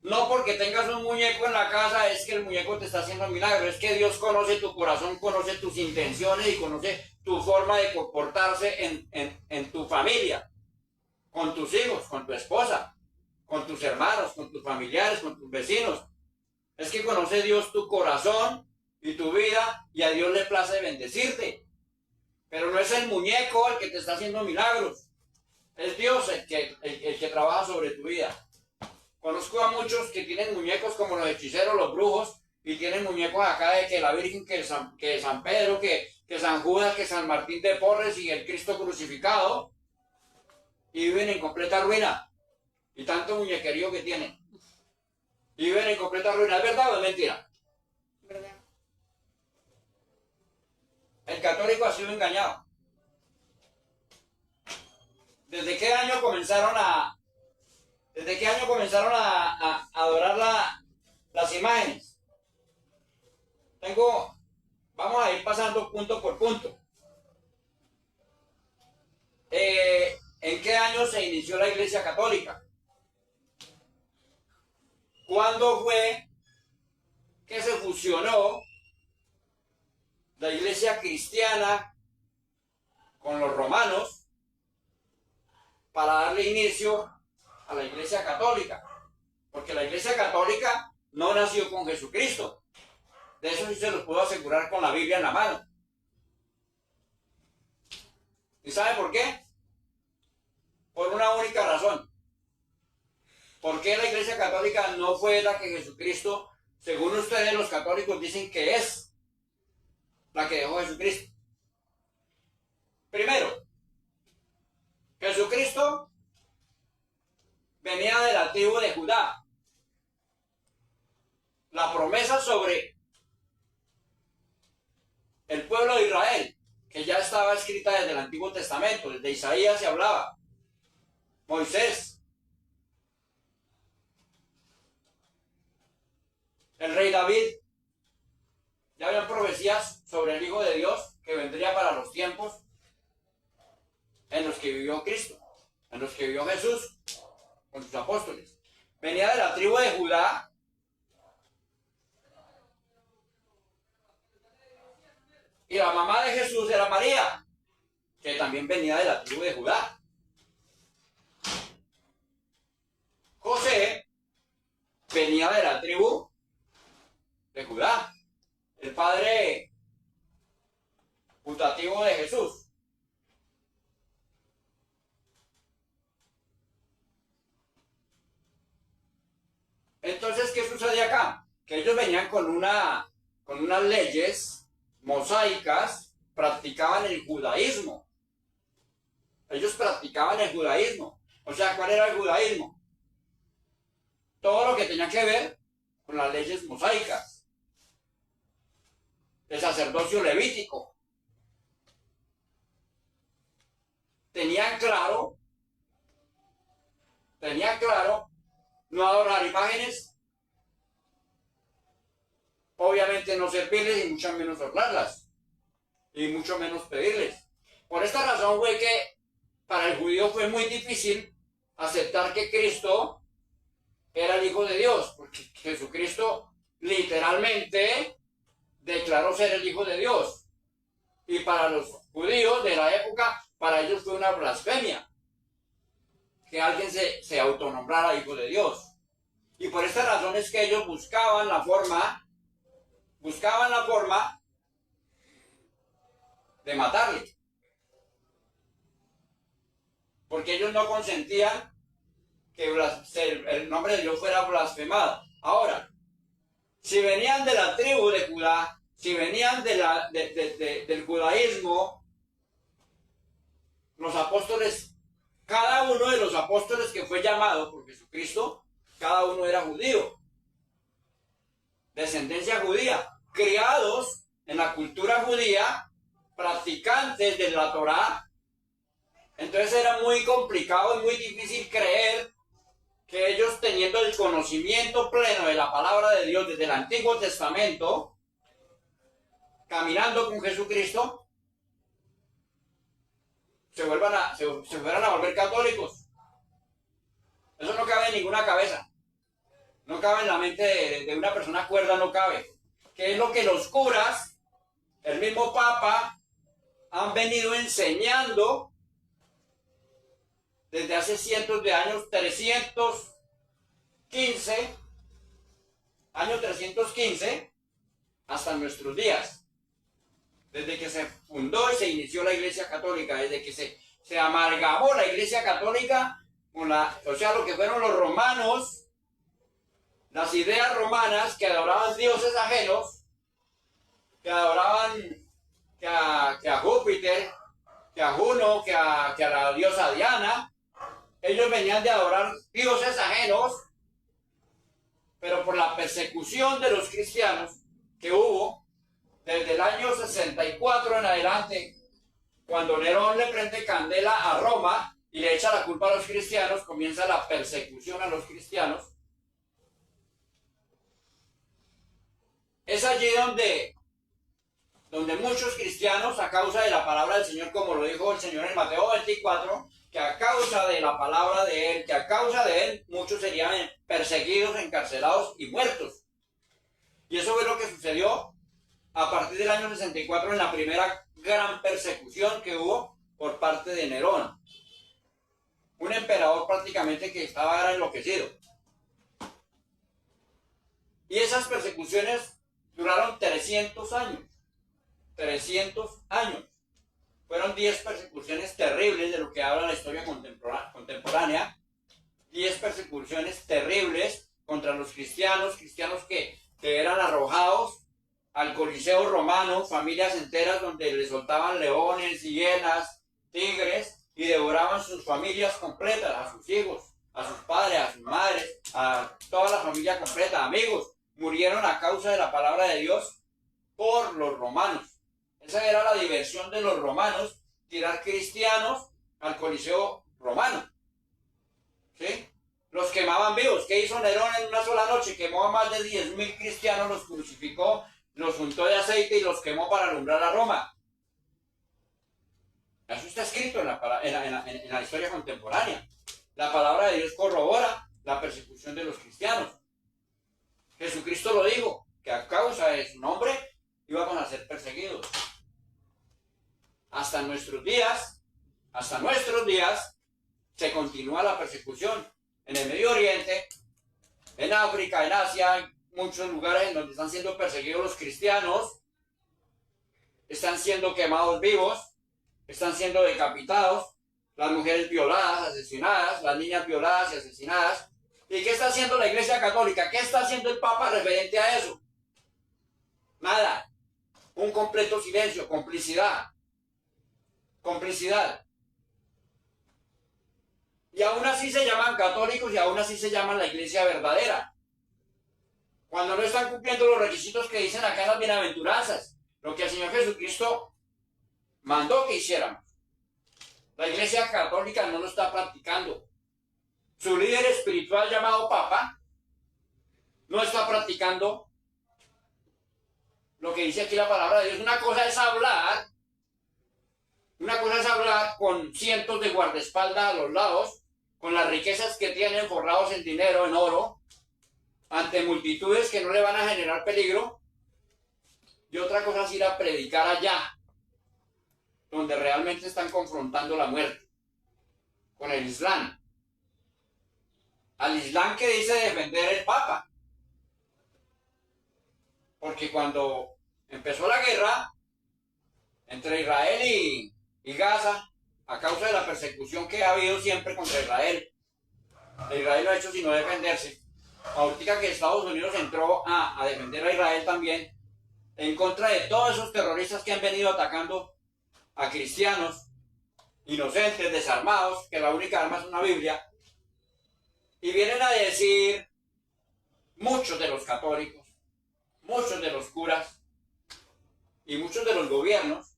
A: no porque tengas un muñeco en la casa es que el muñeco te está haciendo un milagro, es que Dios conoce tu corazón, conoce tus intenciones y conoce tu forma de comportarse en tu familia. con tus hijos, con tu esposa, con tus hermanos, con tus familiares, con tus vecinos. Es que conoce Dios tu corazón y tu vida, y a Dios le place bendecirte. Pero no es el muñeco el que te está haciendo milagros. Es Dios el que trabaja sobre tu vida. Conozco a muchos que tienen muñecos como los hechiceros, los brujos, y tienen muñecos acá de que la Virgen, que San Pedro, que San Judas, que San Martín de Porres y el Cristo crucificado, y viven en completa ruina. Y tanto muñequerío que tienen. Y viven en completa ruina. ¿Es verdad o es mentira?
B: ¿Verdad?
A: El católico ha sido engañado. ¿Desde qué año comenzaron a adorar las imágenes? Vamos a ir pasando punto por punto. ¿En qué año se inició la Iglesia Católica? ¿Cuándo fue que se fusionó la Iglesia cristiana con los romanos para darle inicio a la Iglesia Católica? Porque la Iglesia Católica no nació con Jesucristo. De eso sí se los puedo asegurar con la Biblia en la mano. ¿Y sabe por qué? Por una única razón. ¿Por qué la Iglesia Católica no fue la que Jesucristo, según ustedes los católicos, dicen que es la que dejó Jesucristo? Primero, Jesucristo venía de la tribu de Judá. La promesa sobre el pueblo de Israel, que ya estaba escrita desde el Antiguo Testamento, desde Isaías se hablaba. Moisés, el rey David, ya habían profecías sobre el Hijo de Dios que vendría para los tiempos en los que vivió Cristo, en los que vivió Jesús con sus apóstoles. Venía de la tribu de Judá. Y la mamá de Jesús era María, que también venía de la tribu de Judá. José venía de la tribu de Judá, el padre putativo de Jesús. Entonces, ¿qué sucede acá? Que ellos venían con unas leyes mosaicas, practicaban el judaísmo. Ellos practicaban el judaísmo. O sea, ¿cuál era el judaísmo? Todo lo que tenía que ver con las leyes mosaicas. El sacerdocio levítico. Tenían claro no adorar imágenes, obviamente no servirles y mucho menos honrarlas, y mucho menos pedirles. Por esta razón fue que para el judío fue muy difícil aceptar que Cristo era el Hijo de Dios, porque Jesucristo literalmente declaró ser el Hijo de Dios. Y para los judíos de la época, para ellos fue una blasfemia que alguien se autonombrara Hijo de Dios. Y por esta razón es que ellos buscaban la forma de matarle. Porque ellos no consentían que el nombre de Dios fuera blasfemado. Ahora, si venían de la tribu de Judá, si venían del judaísmo, los apóstoles, cada uno de los apóstoles que fue llamado por Jesucristo, cada uno era judío, descendencia judía, criados en la cultura judía, practicantes de la Torá. Entonces era muy complicado y muy difícil creer que ellos, teniendo el conocimiento pleno de la palabra de Dios desde el Antiguo Testamento, caminando con Jesucristo, se fueran a volver católicos. Eso no cabe en ninguna cabeza. No cabe en la mente de una persona cuerda, no cabe. ¿Qué es lo que los curas, el mismo Papa, han venido enseñando desde hace cientos de años, 315, año 315, hasta nuestros días. Desde que se fundó y se inició la Iglesia Católica, desde que se amalgamó la Iglesia Católica con o sea, lo que fueron los romanos, las ideas romanas que adoraban dioses ajenos, que adoraban que a Júpiter, que a Juno, que a la diosa Diana. Ellos venían de adorar dioses ajenos, pero por la persecución de los cristianos que hubo desde el año 64 en adelante, cuando Nerón le prende candela a Roma y le echa la culpa a los cristianos, comienza la persecución a los cristianos. Es allí donde muchos cristianos, a causa de la palabra del Señor, como lo dijo el Señor en Mateo 24, que a causa de la palabra de Él, que a causa de Él, muchos serían perseguidos, encarcelados y muertos. Y eso fue lo que sucedió a partir del año 64 en la primera gran persecución que hubo por parte de Nerón. Un emperador prácticamente que estaba enloquecido. Y esas persecuciones duraron 300 años. 300 años. Fueron 10 persecuciones terribles de lo que habla la historia contemporánea. 10 persecuciones terribles contra los cristianos que eran arrojados al Coliseo romano, familias enteras donde les soltaban leones, hienas, tigres, y devoraban sus familias completas, a sus hijos, a sus padres, a sus madres, a toda la familia completa, amigos. Murieron a causa de la palabra de Dios por los romanos. Esa era la diversión de los romanos, tirar cristianos al Coliseo romano. ¿Sí? Los quemaban vivos. ¿Qué hizo Nerón en una sola noche? Quemó a más de 10.000 cristianos, los crucificó, los untó de aceite y los quemó para alumbrar a Roma. Eso está escrito en la historia contemporánea. La palabra de Dios corrobora la persecución de los cristianos. Jesucristo lo dijo, que a causa de su nombre íbamos a ser perseguidos. Hasta nuestros días, se continúa la persecución. En el Medio Oriente, en África, en Asia, en muchos lugares en donde están siendo perseguidos los cristianos, están siendo quemados vivos, están siendo decapitados, las mujeres violadas, asesinadas, las niñas violadas y asesinadas. ¿Y qué está haciendo la Iglesia Católica? ¿Qué está haciendo el Papa referente a eso? Nada. Un completo silencio, complicidad. Complicidad. Y aún así se llaman católicos y aún así se llaman la Iglesia verdadera. Cuando no están cumpliendo los requisitos que dicen acá en las bienaventuranzas, lo que el Señor Jesucristo mandó que hiciéramos. La Iglesia Católica no lo está practicando. Su líder espiritual llamado Papa no está practicando lo que dice aquí la palabra de Dios. Una cosa es hablar con cientos de guardaespaldas a los lados, con las riquezas que tienen forrados en dinero, en oro, ante multitudes que no le van a generar peligro. Y otra cosa es ir a predicar allá, donde realmente están confrontando la muerte, con el Islam. Al Islam que dice defender el Papa. Porque cuando empezó la guerra entre Israel y Gaza, a causa de la persecución que ha habido siempre contra Israel no ha hecho sino defenderse. Ahorita que Estados Unidos entró a defender a Israel también, en contra de todos esos terroristas que han venido atacando a cristianos inocentes, desarmados, que la única arma es una Biblia. Y vienen a decir muchos de los católicos, muchos de los curas y muchos de los gobiernos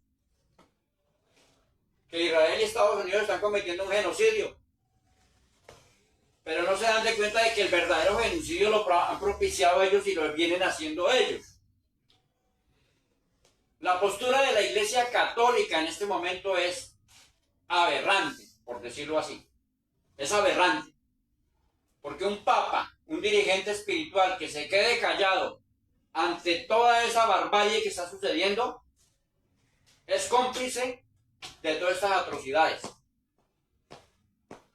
A: que Israel y Estados Unidos están cometiendo un genocidio. Pero no se dan de cuenta de que el verdadero genocidio lo han propiciado ellos y lo vienen haciendo ellos. La postura de la Iglesia Católica en este momento es aberrante, por decirlo así. Es aberrante. Porque un papa, un dirigente espiritual que se quede callado ante toda esa barbarie que está sucediendo, es cómplice de todas estas atrocidades.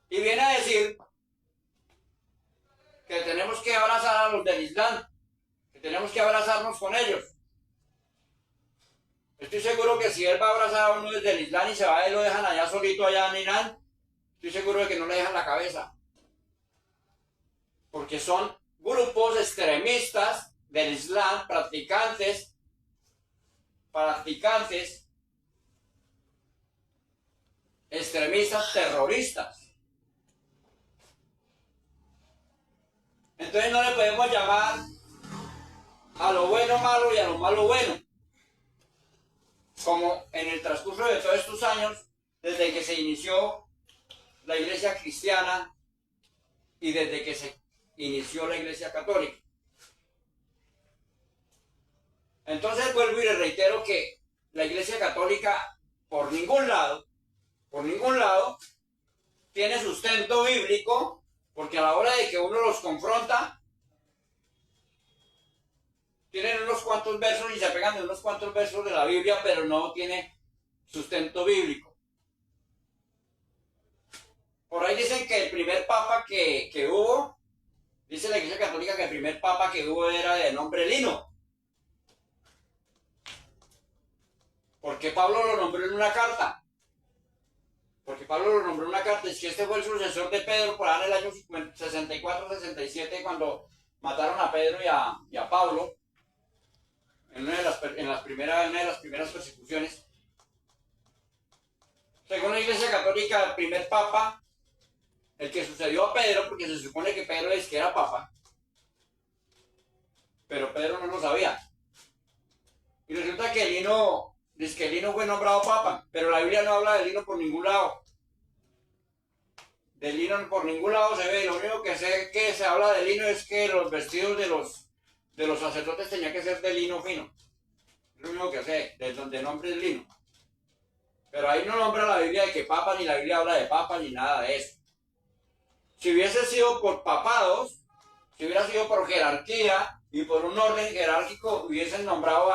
A: Y viene a decir que tenemos que abrazar a los del Islam, que tenemos que abrazarnos con ellos. Estoy seguro que si él va a abrazar a uno desde el Islam y se va y lo dejan allá solito allá en Irán, estoy seguro de que no le dejan la cabeza. Porque son grupos extremistas del Islam, practicantes, extremistas, terroristas. Entonces no le podemos llamar a lo bueno malo y a lo malo bueno. Como en el transcurso de todos estos años, desde que se inició la iglesia cristiana y desde que se inició la iglesia católica. Entonces vuelvo y le reitero que la iglesia católica por ningún lado, tiene sustento bíblico, porque a la hora de que uno los confronta, tienen unos cuantos versos y se pegan de unos cuantos versos de la Biblia, pero no tiene sustento bíblico. Por ahí dicen que el primer papa que hubo, dice la iglesia católica que el primer papa que hubo era de nombre Lino. Porque Pablo lo nombró en una carta. Es que este fue el sucesor de Pedro por ahí en el año 64-67, cuando mataron a Pedro y a Pablo en una de las primeras persecuciones. Según la iglesia católica, el primer papa, el que sucedió a Pedro, porque se supone que Pedro es que era papa, pero Pedro no lo sabía. Y resulta que Lino fue nombrado papa, pero la Biblia no habla de Lino por ningún lado. De Lino por ningún lado se ve. Lo único que sé que se habla de Lino es que los vestidos de los sacerdotes tenían que ser de lino fino. Es lo único que sé, de nombre de Lino. Pero ahí no nombra la Biblia de que papa, ni la Biblia habla de papa, ni nada de eso. Si hubiese sido por papados, si hubiera sido por jerarquía y por un orden jerárquico, hubiesen nombrado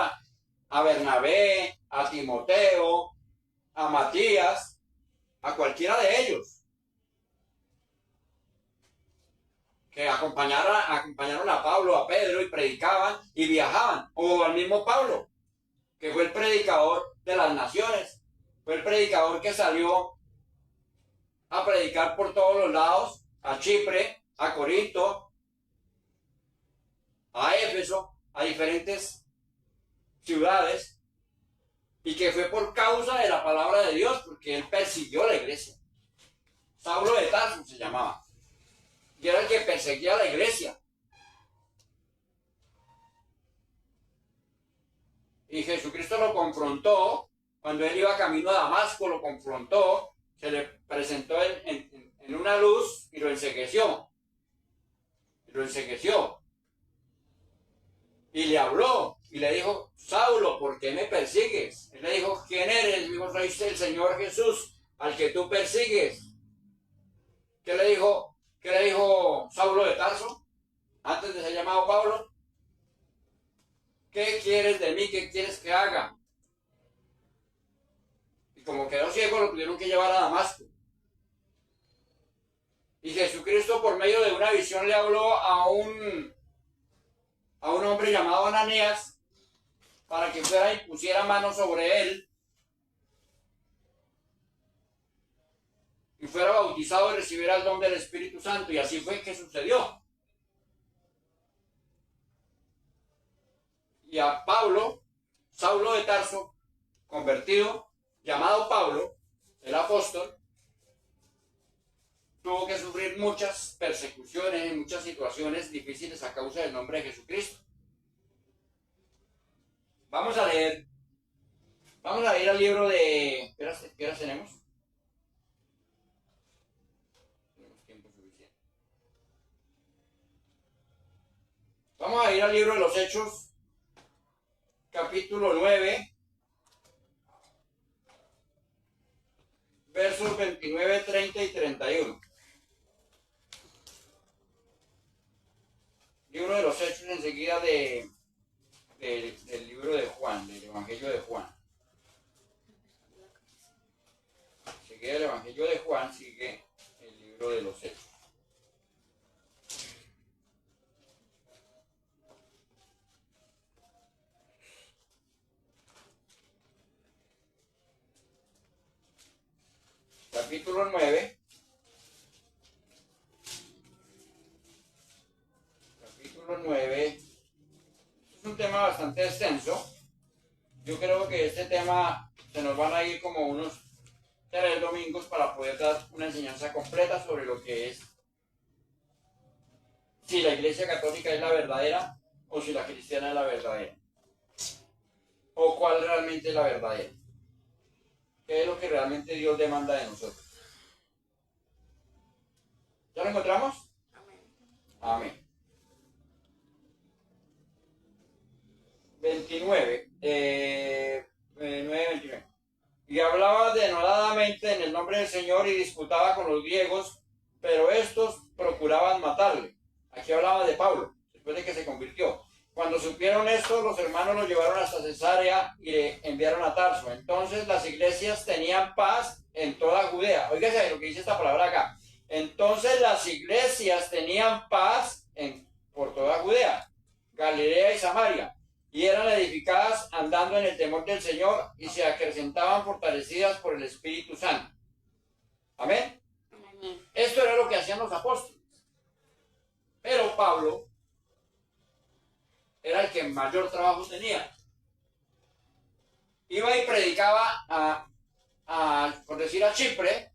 A: a Bernabé, a Timoteo, a Matías, a cualquiera de ellos, que acompañaron a Pablo, a Pedro, y predicaban y viajaban, o al mismo Pablo, que fue el predicador de las naciones, fue el predicador que salió a predicar por todos los lados, a Chipre, a Corinto, a Éfeso, a diferentes ciudades, y que fue por causa de la palabra de Dios, porque él persiguió la iglesia. Saulo de Tarso se llamaba, y era el que perseguía a la iglesia. Y Jesucristo lo confrontó, cuando él iba camino a Damasco, lo confrontó, se le presentó en una luz y lo encegueció. Y le habló, y le dijo: Saulo, ¿por qué me persigues? Él le dijo: ¿quién eres? Dijo: soy el Señor Jesús, al que tú persigues. ¿Qué le dijo Saulo de Tarso, antes de ser llamado Pablo? ¿Qué quieres de mí? ¿Qué quieres que haga? Y como quedó ciego, lo tuvieron que llevar a Damasco. Y Jesucristo, por medio de una visión, le habló a un hombre llamado Ananías, para que fuera y pusiera manos sobre él, y fuera bautizado y recibiera el don del Espíritu Santo. Y así fue que sucedió. Y a Pablo, Saulo de Tarso, convertido, llamado Pablo, el apóstol, tuvo que sufrir muchas persecuciones y muchas situaciones difíciles a causa del nombre de Jesucristo. Vamos a leer al libro de... ¿Qué horas tenemos? Tenemos tiempo suficiente. Vamos a ir al libro de los Hechos, capítulo 9, versos 29, 30 y 31. Libro de los Hechos, enseguida del libro de Juan, del Evangelio de Juan. Enseguida del Evangelio de Juan sigue el libro libro de los Hechos. Capítulo 9. Capítulo 9. Es un tema bastante extenso. Yo creo que este tema se nos van a ir como unos 3 domingos para poder dar una enseñanza completa sobre lo que es si la Iglesia Católica es la verdadera o si la cristiana es la verdadera. O cuál realmente es la verdadera. ¿Qué es lo que realmente Dios demanda de nosotros? ¿Ya lo encontramos?
B: Amén.
A: Amén. 29. 29. Y hablaba denodadamente en el nombre del Señor y disputaba con los griegos, pero estos procuraban matarle. Aquí hablaba de Pablo, después de que se convirtió. Cuando supieron esto, los hermanos lo llevaron hasta Cesarea y le enviaron a Tarso. Entonces las iglesias tenían paz en toda Judea. Óigase lo que dice esta palabra acá. Entonces las iglesias tenían paz por toda Judea, Galilea y Samaria, y eran edificadas andando en el temor del Señor y se acrecentaban fortalecidas por el Espíritu Santo. Amén.
B: Amén.
A: Esto era lo que hacían los apóstoles. Pero Pablo era el que mayor trabajo tenía. Iba y predicaba por decir, a Chipre.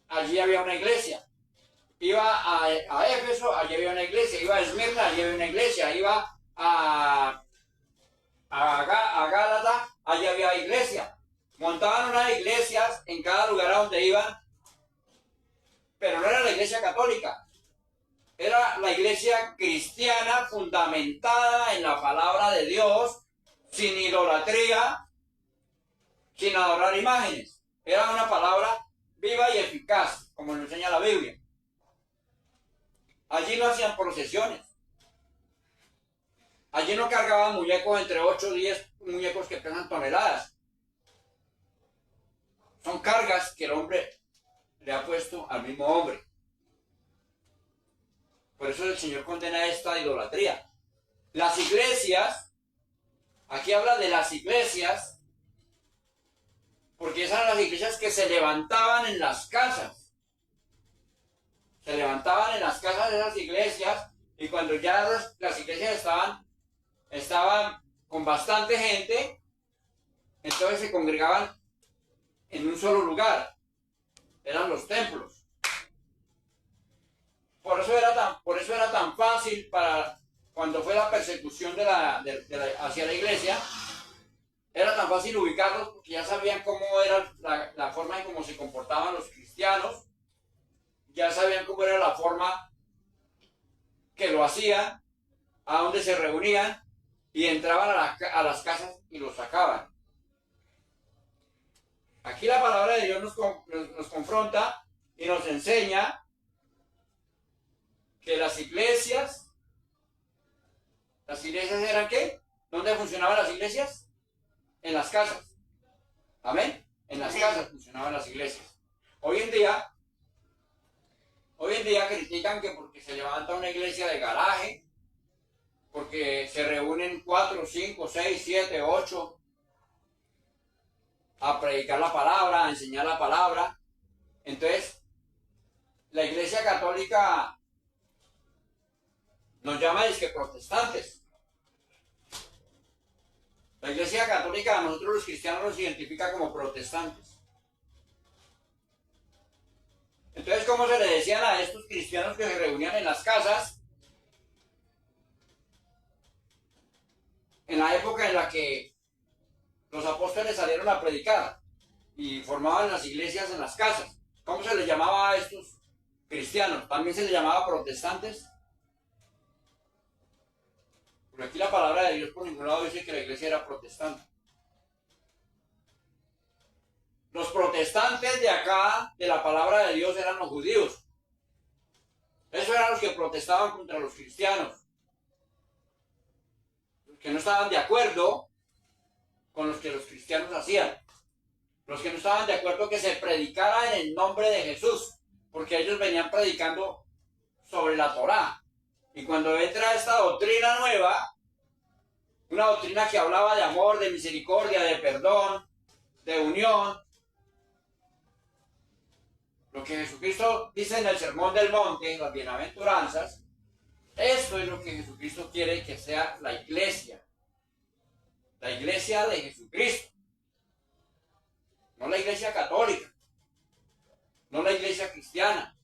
A: Allí había una iglesia. Iba a Éfeso, allí había una iglesia. Iba a Esmirna, allí había una iglesia. Iba a Gálata, allí había iglesia. Montaban unas iglesias en cada lugar a donde iban, pero no era la iglesia católica. Era la iglesia cristiana fundamentada en la palabra de Dios, sin idolatría, sin adorar imágenes. Era una palabra viva y eficaz, como nos enseña la Biblia. Allí no hacían procesiones. Allí no cargaban muñecos entre 8 o 10 muñecos que pesan toneladas. Son cargas que el hombre le ha puesto al mismo hombre. Por eso el Señor condena esta idolatría. Las iglesias, aquí habla de las iglesias, porque esas eran las iglesias que se levantaban en las casas. Se levantaban en las casas de esas iglesias, y cuando ya las iglesias estaban con bastante gente, entonces se congregaban en un solo lugar. Eran los templos. Por eso era tan fácil para cuando fue la persecución hacia la iglesia, era tan fácil ubicarlos porque ya sabían cómo era la forma en cómo se comportaban los cristianos, ya sabían cómo era la forma que lo hacían, a dónde se reunían, y entraban a las casas y los sacaban. Aquí la palabra de Dios nos confronta y nos enseña que las iglesias eran ¿qué? ¿Dónde funcionaban las iglesias? En las casas. Amén. En las casas funcionaban las iglesias. Hoy en día critican que porque se levanta una iglesia de garaje, porque se reúnen 4, 5, 6, 7, 8 a predicar la palabra, a enseñar la palabra. Entonces, la iglesia católica nos llama disque protestantes. La iglesia católica a nosotros los cristianos nos identifica como protestantes. Entonces, ¿cómo se le decían a estos cristianos que se reunían en las casas? En la época en la que los apóstoles salieron a predicar y formaban las iglesias en las casas. ¿Cómo se les llamaba a estos cristianos? ¿También se les llamaba protestantes? Porque aquí la palabra de Dios por ningún lado dice que la iglesia era protestante. Los protestantes de acá, de la palabra de Dios, eran los judíos. Esos eran los que protestaban contra los cristianos. Los que no estaban de acuerdo con los que los cristianos hacían. Los que no estaban de acuerdo que se predicara en el nombre de Jesús. porque ellos venían predicando sobre la Torá. Y cuando entra esta doctrina nueva, una doctrina que hablaba de amor, de misericordia, de perdón, de unión, lo que Jesucristo dice en el Sermón del Monte, las bienaventuranzas, esto es lo que Jesucristo quiere que sea la iglesia de Jesucristo, no la iglesia católica, no la iglesia cristiana.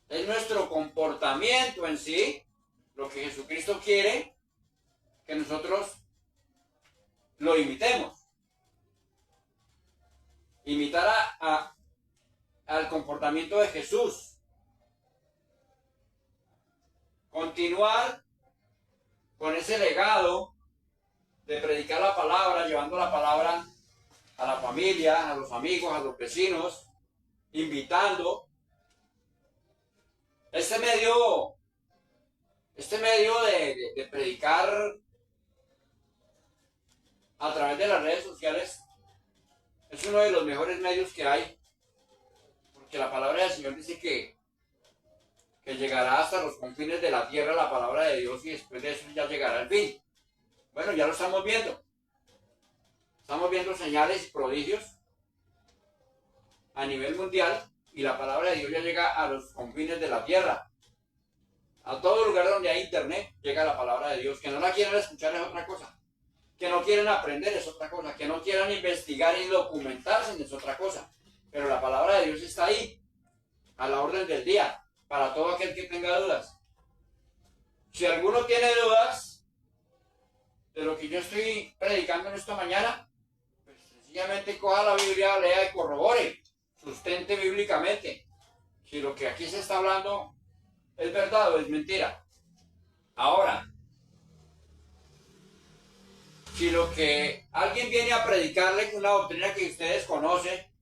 A: Es nuestro comportamiento en sí lo que Jesucristo quiere que nosotros lo imitemos. Imitar al comportamiento de Jesús. Continuar con ese legado de predicar la palabra, llevando la palabra a la familia, a los amigos, a los vecinos, invitando. Este medio de predicar a través de las redes sociales es uno de los mejores medios que hay, porque la palabra del Señor dice que llegará hasta los confines de la tierra la palabra de Dios, y después de eso ya llegará el fin. Bueno, ya lo estamos viendo. Estamos viendo señales y prodigios a nivel mundial, y la palabra de Dios ya llega a los confines de la tierra. A todo lugar donde hay internet llega la palabra de Dios. Que no la quieran escuchar es otra cosa. Que no quieren aprender es otra cosa. Que no quieran investigar y documentarse es otra cosa. Pero la palabra de Dios está ahí, a la orden del día, para todo aquel que tenga dudas. Si alguno tiene dudas de lo que yo estoy predicando en esta mañana, pues sencillamente coja la Biblia, lea y corrobore, sustente bíblicamente si lo que aquí se está hablando es verdad o es mentira. Ahora, si lo que alguien viene a predicarle es una doctrina que ustedes conocen,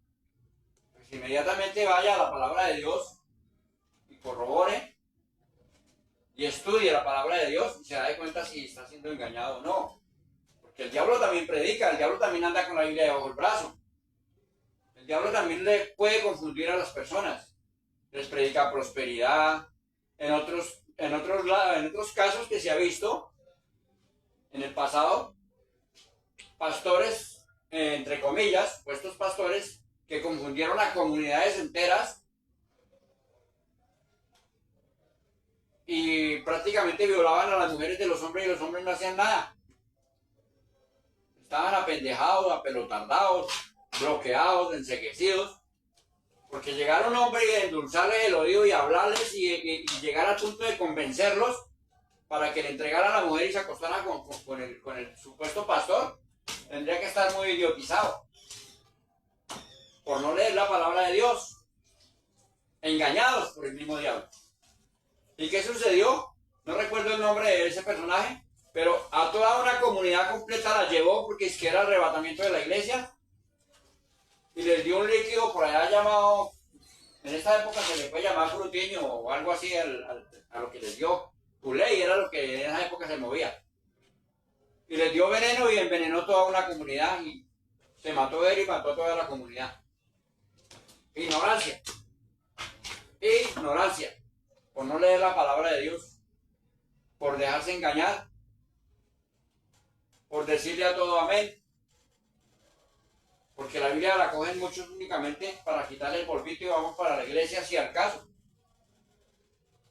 A: pues inmediatamente vaya a la palabra de Dios y corrobore y estudie la palabra de Dios y se da cuenta si está siendo engañado o no. Porque el diablo también predica, el diablo también anda con la Biblia debajo del brazo. El diablo también le puede confundir a las personas. Les predica prosperidad. En otros casos que se ha visto en el pasado, pastores, entre comillas, puestos pastores, que confundieron a comunidades enteras y prácticamente violaban a las mujeres de los hombres, y los hombres no hacían nada. Estaban apendejados, apelotardados, bloqueados, enceguecidos, porque llegar a un hombre y endulzarles el oído y hablarles y llegar al punto de convencerlos para que le entregaran a la mujer y se acostara con el supuesto pastor, tendría que estar muy idiotizado por no leer la palabra de Dios, engañados por el mismo diablo. ¿Y qué sucedió? No recuerdo el nombre de ese personaje, pero a toda una comunidad completa la llevó, porque es que era el arrebatamiento de la iglesia, y les dio un líquido por allá llamado, en esta época se le puede llamar frutiño o algo así a lo que les dio. Culé era lo que en esa época se movía. Y les dio veneno y envenenó toda una comunidad, y se mató él y mató a toda la comunidad. Ignorancia. Ignorancia. Por no leer la palabra de Dios, por dejarse engañar, por decirle a todo amén, porque la Biblia la cogen muchos únicamente para quitarle el polvito y vamos para la iglesia si al caso.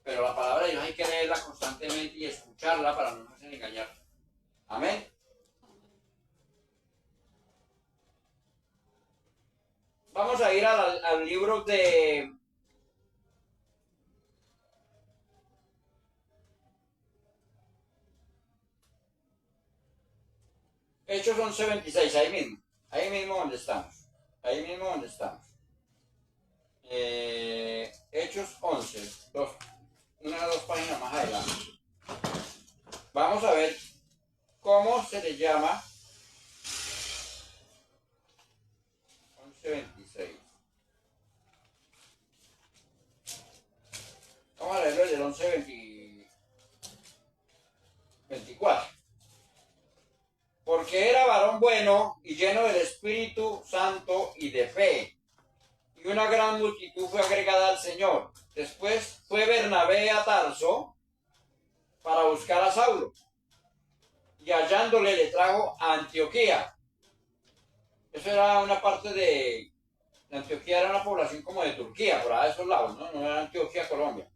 A: Pero la palabra de Dios hay que leerla constantemente y escucharla para no hacerse engañar. Amén. Vamos a ir al libro de Hechos 11:26, ahí mismo donde estamos, Hechos 11, una o dos páginas más adelante. Vamos a ver cómo se le llama 11:26. Vamos a leerlo del 11:24. Porque era varón bueno y lleno del Espíritu Santo y de fe, y una gran multitud fue agregada al Señor. Después fue Bernabé a Tarso para buscar a Saulo, y hallándole le trajo a Antioquía. Eso era una parte de Antioquía, era una población como de Turquía, por allá de esos lados, ¿no? No era Antioquía, Colombia.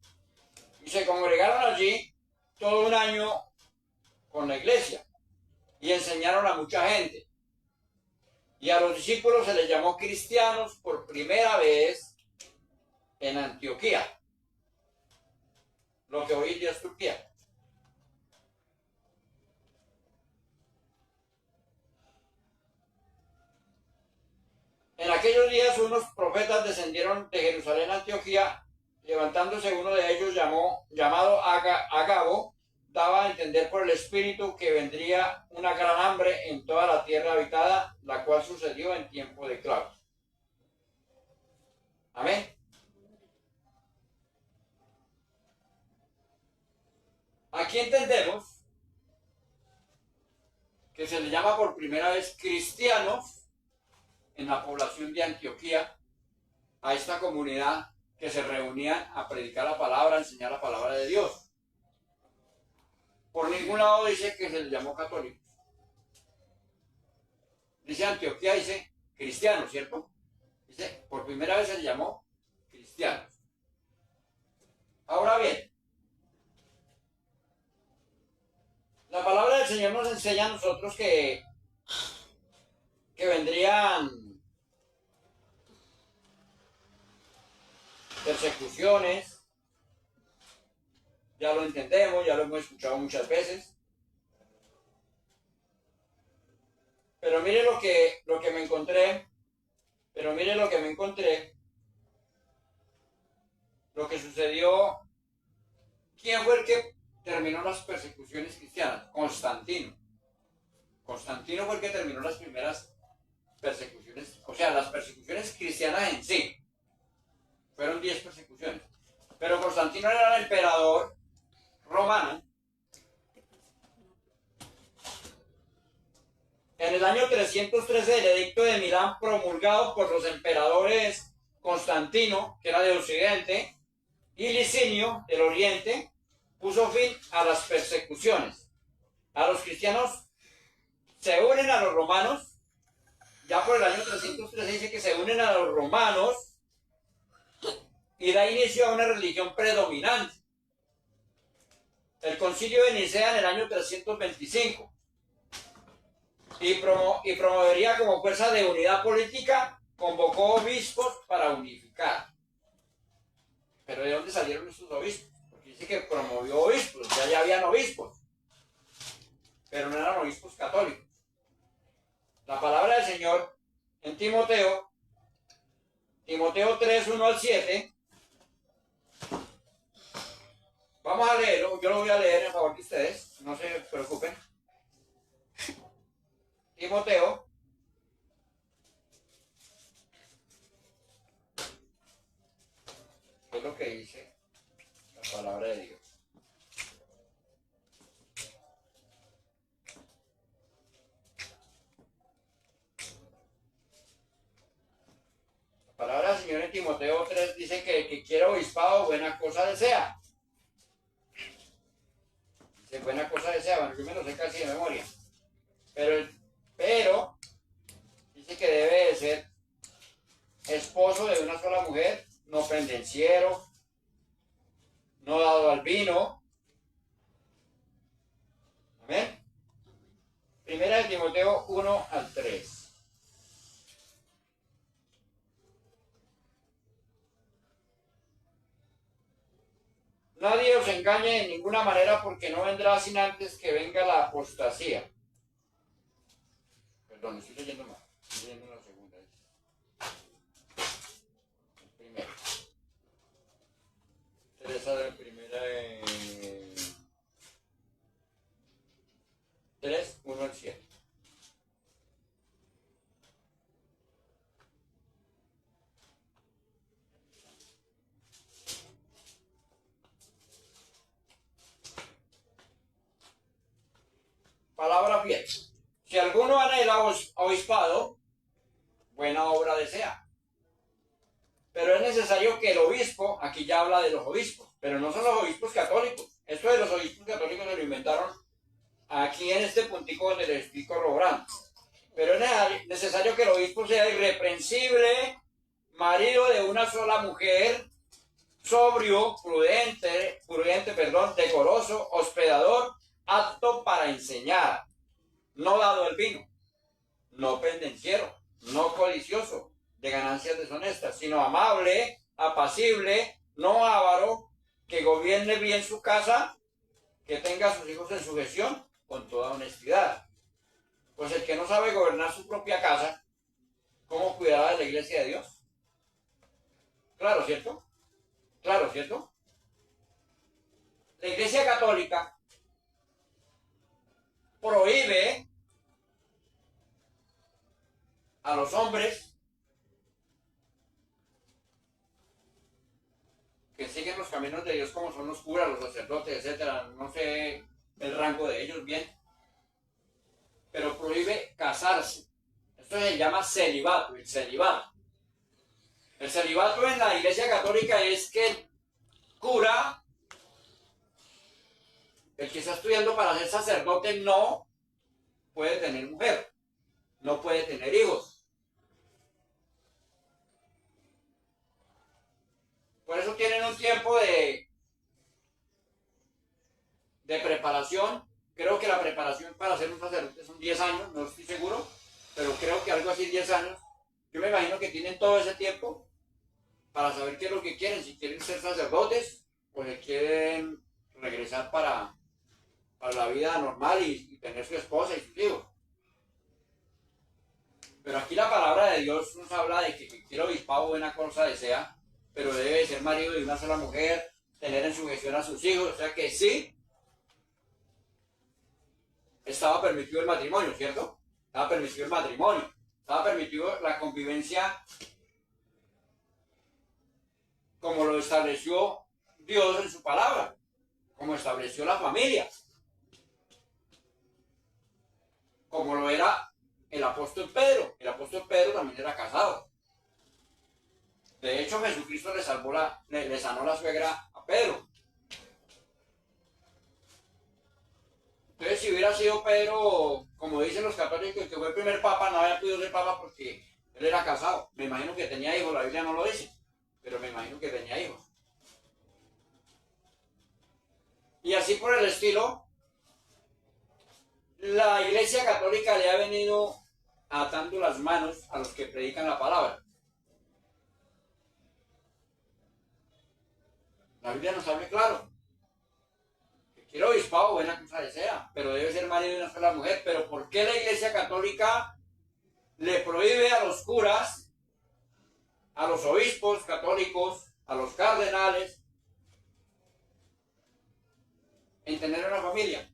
A: Y se congregaron allí todo un año con la iglesia y enseñaron a mucha gente. Y a los discípulos se les llamó cristianos por primera vez en Antioquía, lo que hoy en día es Turquía. En aquellos días unos profetas descendieron de Jerusalén a Antioquía. Levantándose uno de ellos llamado Agabo, daba a entender por el Espíritu que vendría una gran hambre en toda la tierra habitada, la cual sucedió en tiempo de Claudio. Amén. Aquí entendemos que se le llama por primera vez cristianos en la población de Antioquía a esta comunidad que se reunían a predicar la palabra, a enseñar la palabra de Dios. Por ningún lado dice que se les llamó católicos. Dice Antioquía, dice cristianos, ¿cierto? Dice, por primera vez se les llamó cristianos. Ahora bien, la palabra del Señor nos enseña a nosotros que vendrían persecuciones. Ya lo entendemos, ya lo hemos escuchado muchas veces. Pero mire lo que me encontré. Lo que sucedió. ¿Quién fue el que terminó las persecuciones cristianas? Constantino. Constantino fue el que terminó las primeras persecuciones, o sea, las persecuciones cristianas en sí. Fueron 10 persecuciones. Pero Constantino era el emperador romano. En el año 313, el edicto de Milán, promulgado por los emperadores Constantino, que era de Occidente, y Licinio, del Oriente, puso fin a las persecuciones. A los cristianos se unen a los romanos. Ya por el año 313 dice que se unen a los romanos y da inicio a una religión predominante. El concilio de Nicea en el año 325 y promovería como fuerza de unidad política, convocó obispos para unificar. Pero ¿de dónde salieron estos obispos? Porque dice que promovió obispos, ya habían obispos, pero no eran obispos católicos. La palabra del Señor en Timoteo 3, 1 al 7, vamos a leerlo, yo lo voy a leer en favor de ustedes, no se preocupen. Timoteo, ¿qué es lo que dice la palabra de Dios? La palabra del Señor en Timoteo 3 dice que el que quiera obispado, buena cosa desea. Dice, buena cosa desea, bueno, yo me lo sé casi de memoria. Pero dice que debe de ser esposo de una sola mujer, no pendenciero, no dado al vino. Amén. Primera de Timoteo 1 al 3. Nadie os engañe de ninguna manera, porque no vendrá sin antes que venga la apostasía. Perdón, estoy leyendo mal. Estoy leyendo la segunda. El primero. Teresa de primera 3, 1 al 7. Palabra fiel. Si alguno anhela obispado, buena obra desea. aquí ya habla de los obispos, pero no son los obispos católicos. Esto de los obispos católicos se lo inventaron aquí en este puntico donde les estoy corroborando. Pero es necesario que el obispo sea irreprensible, marido de una sola mujer, sobrio, prudente, decoroso, hospedador, apto para enseñar, no dado al vino, no pendenciero, no codicioso de ganancias deshonestas, sino amable, apacible, no avaro, que gobierne bien su casa, que tenga a sus hijos en sujeción con toda honestidad. Pues el que no sabe gobernar su propia casa, ¿cómo cuidará de la iglesia de Dios? Claro, ¿cierto? Claro, ¿cierto? La iglesia católica prohíbe a los hombres que siguen los caminos de Dios, como son los curas, los sacerdotes, etcétera, no sé el rango de ellos bien, pero prohíbe casarse. Esto se llama celibato, el celibato. El celibato en la iglesia católica es que el cura, el que está estudiando para ser sacerdote, no puede tener mujer, no puede tener hijos. Por eso tienen un tiempo de preparación. Creo que la preparación para ser un sacerdote son 10 años, no estoy seguro, pero creo que algo así, 10 años. Yo me imagino que tienen todo ese tiempo para saber qué es lo que quieren, si quieren ser sacerdotes o si quieren regresar para la vida normal y tener su esposa y sus hijos. Pero aquí la palabra de Dios nos habla de que cualquier obispado buena cosa desea, pero debe ser marido de una sola mujer, tener en sujeción a sus hijos, o sea que sí, estaba permitido el matrimonio, ¿cierto? Estaba permitido el matrimonio, estaba permitido la convivencia como lo estableció Dios en su palabra, como estableció la familia, como lo era el apóstol Pedro. El apóstol Pedro también era casado. De hecho, Jesucristo le sanó la suegra a Pedro. Entonces, si hubiera sido Pedro, como dicen los católicos, que fue el primer papa, no había podido ser papa porque él era casado. Me imagino que tenía hijos, la Biblia no lo dice, pero me imagino que tenía hijos. Y así por el estilo, la Iglesia Católica le ha venido atando las manos a los que predican la palabra. La Biblia nos habla claro. Que quiere obispado, buena cosa desea, pero debe ser marido de una sola mujer. Pero ¿por qué la Iglesia Católica le prohíbe a los curas, a los obispos católicos, a los cardenales, en tener una familia?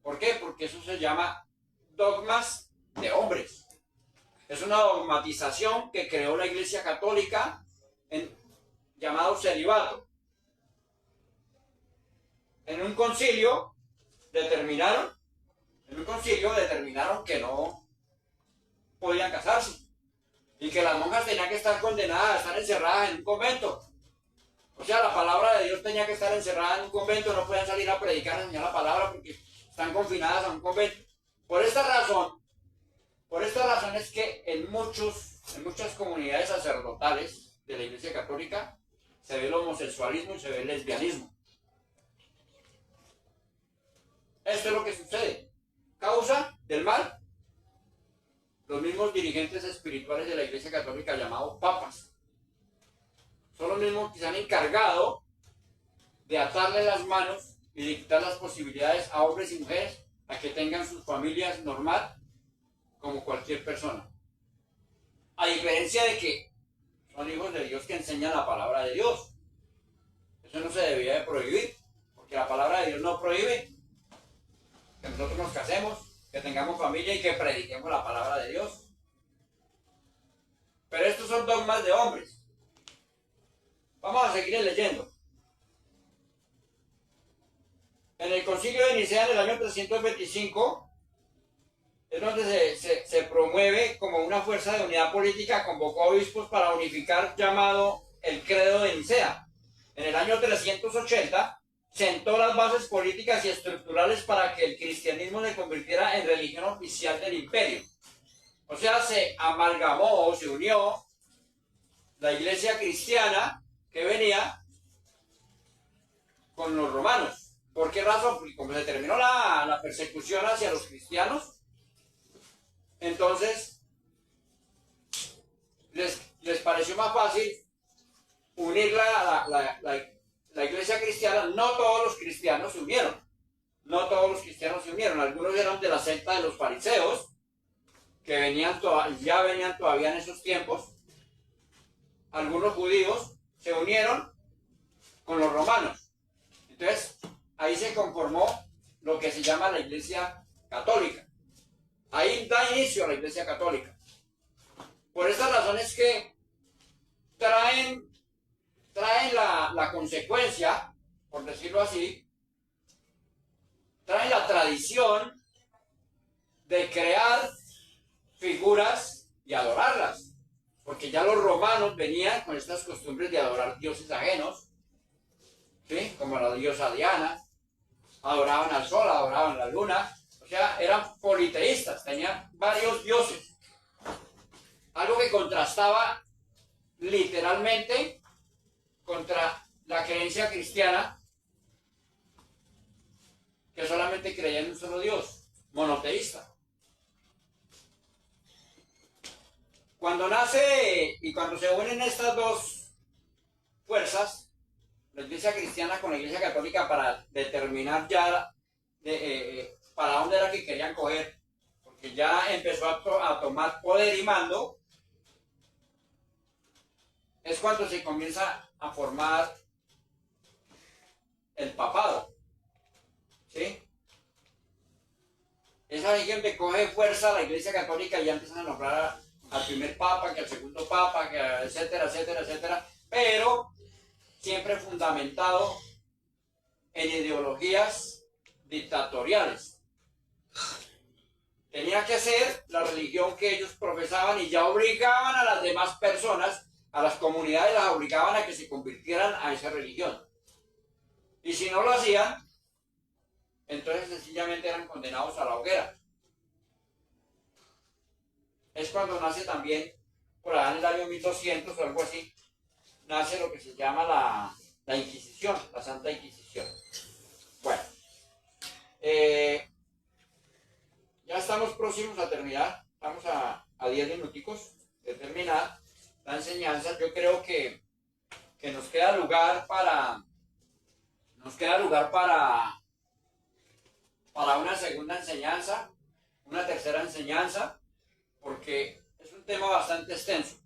A: ¿Por qué? Porque eso se llama dogmas de hombres. Es una dogmatización que creó la Iglesia Católica llamado celibato. En un concilio determinaron que no podían casarse y que las monjas tenían que estar condenadas a estar encerradas en un convento. O sea, la palabra de Dios tenía que estar encerrada en un convento, no podían salir a predicar, a enseñar la palabra porque están confinadas a un convento. Por esta razón es que en muchas comunidades sacerdotales de la Iglesia Católica se ve el homosexualismo y se ve el lesbianismo. Esto es lo que sucede. Causa del mal. Los mismos dirigentes espirituales de la Iglesia Católica llamados papas son los mismos que se han encargado de atarle las manos y de quitar las posibilidades a hombres y mujeres a que tengan sus familias normal como cualquier persona. A diferencia de que son hijos de Dios que enseñan la palabra de Dios. Eso no se debía de prohibir, porque la palabra de Dios no prohíbe que nosotros nos casemos, que tengamos familia y que prediquemos la palabra de Dios. Pero estos son dogmas de hombres. Vamos a seguir leyendo. En el concilio de Nicea del año 325 es donde se promueve como una fuerza de unidad política, convocó obispos para unificar llamado el credo de Nicea. en el año 380, sentó las bases políticas y estructurales para que el cristianismo se convirtiera en religión oficial del imperio. O sea, se amalgamó, se unió la iglesia cristiana que venía con los romanos. ¿Por qué razón? Porque como se terminó la persecución hacia los cristianos, entonces les pareció más fácil unir la iglesia cristiana. No todos los cristianos se unieron. No todos los cristianos se unieron. Algunos eran de la secta de los fariseos, que ya venían todavía en esos tiempos. Algunos judíos se unieron con los romanos. Entonces, ahí se conformó lo que se llama la iglesia católica. Ahí da inicio a la iglesia católica. Por estas razones que traen la consecuencia, por decirlo así, traen la tradición de crear figuras y adorarlas, porque ya los romanos venían con estas costumbres de adorar dioses ajenos, ¿sí? Como la diosa Diana, adoraban al sol, adoraban la luna, o sea, eran politeístas, tenían varios dioses, algo que contrastaba literalmente contra la creencia cristiana, que solamente creía en un solo Dios, monoteísta. Cuando nace y cuando se unen estas dos fuerzas, la iglesia cristiana con la iglesia católica, para determinar ya para dónde era que querían coger, porque ya empezó a tomar poder y mando, es cuando se comienza a formar el papado, ¿sí? Esa región que coge fuerza la iglesia católica y ya empiezan a nombrar al primer papa, que al segundo papa, que etcétera, etcétera, etcétera, pero siempre fundamentado en ideologías dictatoriales. Tenía que ser la religión que ellos profesaban y ya obligaban a las demás personas, a las comunidades, las obligaban a que se convirtieran a esa religión. Y si no lo hacían, entonces sencillamente eran condenados a la hoguera. Es cuando nace también, por allá en el año 1200 o algo así, nace lo que se llama la Inquisición, la Santa Inquisición. Bueno, ya estamos próximos a terminar, estamos a 10 minuticos de terminar la enseñanza. Yo creo que nos queda lugar para una segunda enseñanza, una tercera enseñanza, porque es un tema bastante extenso.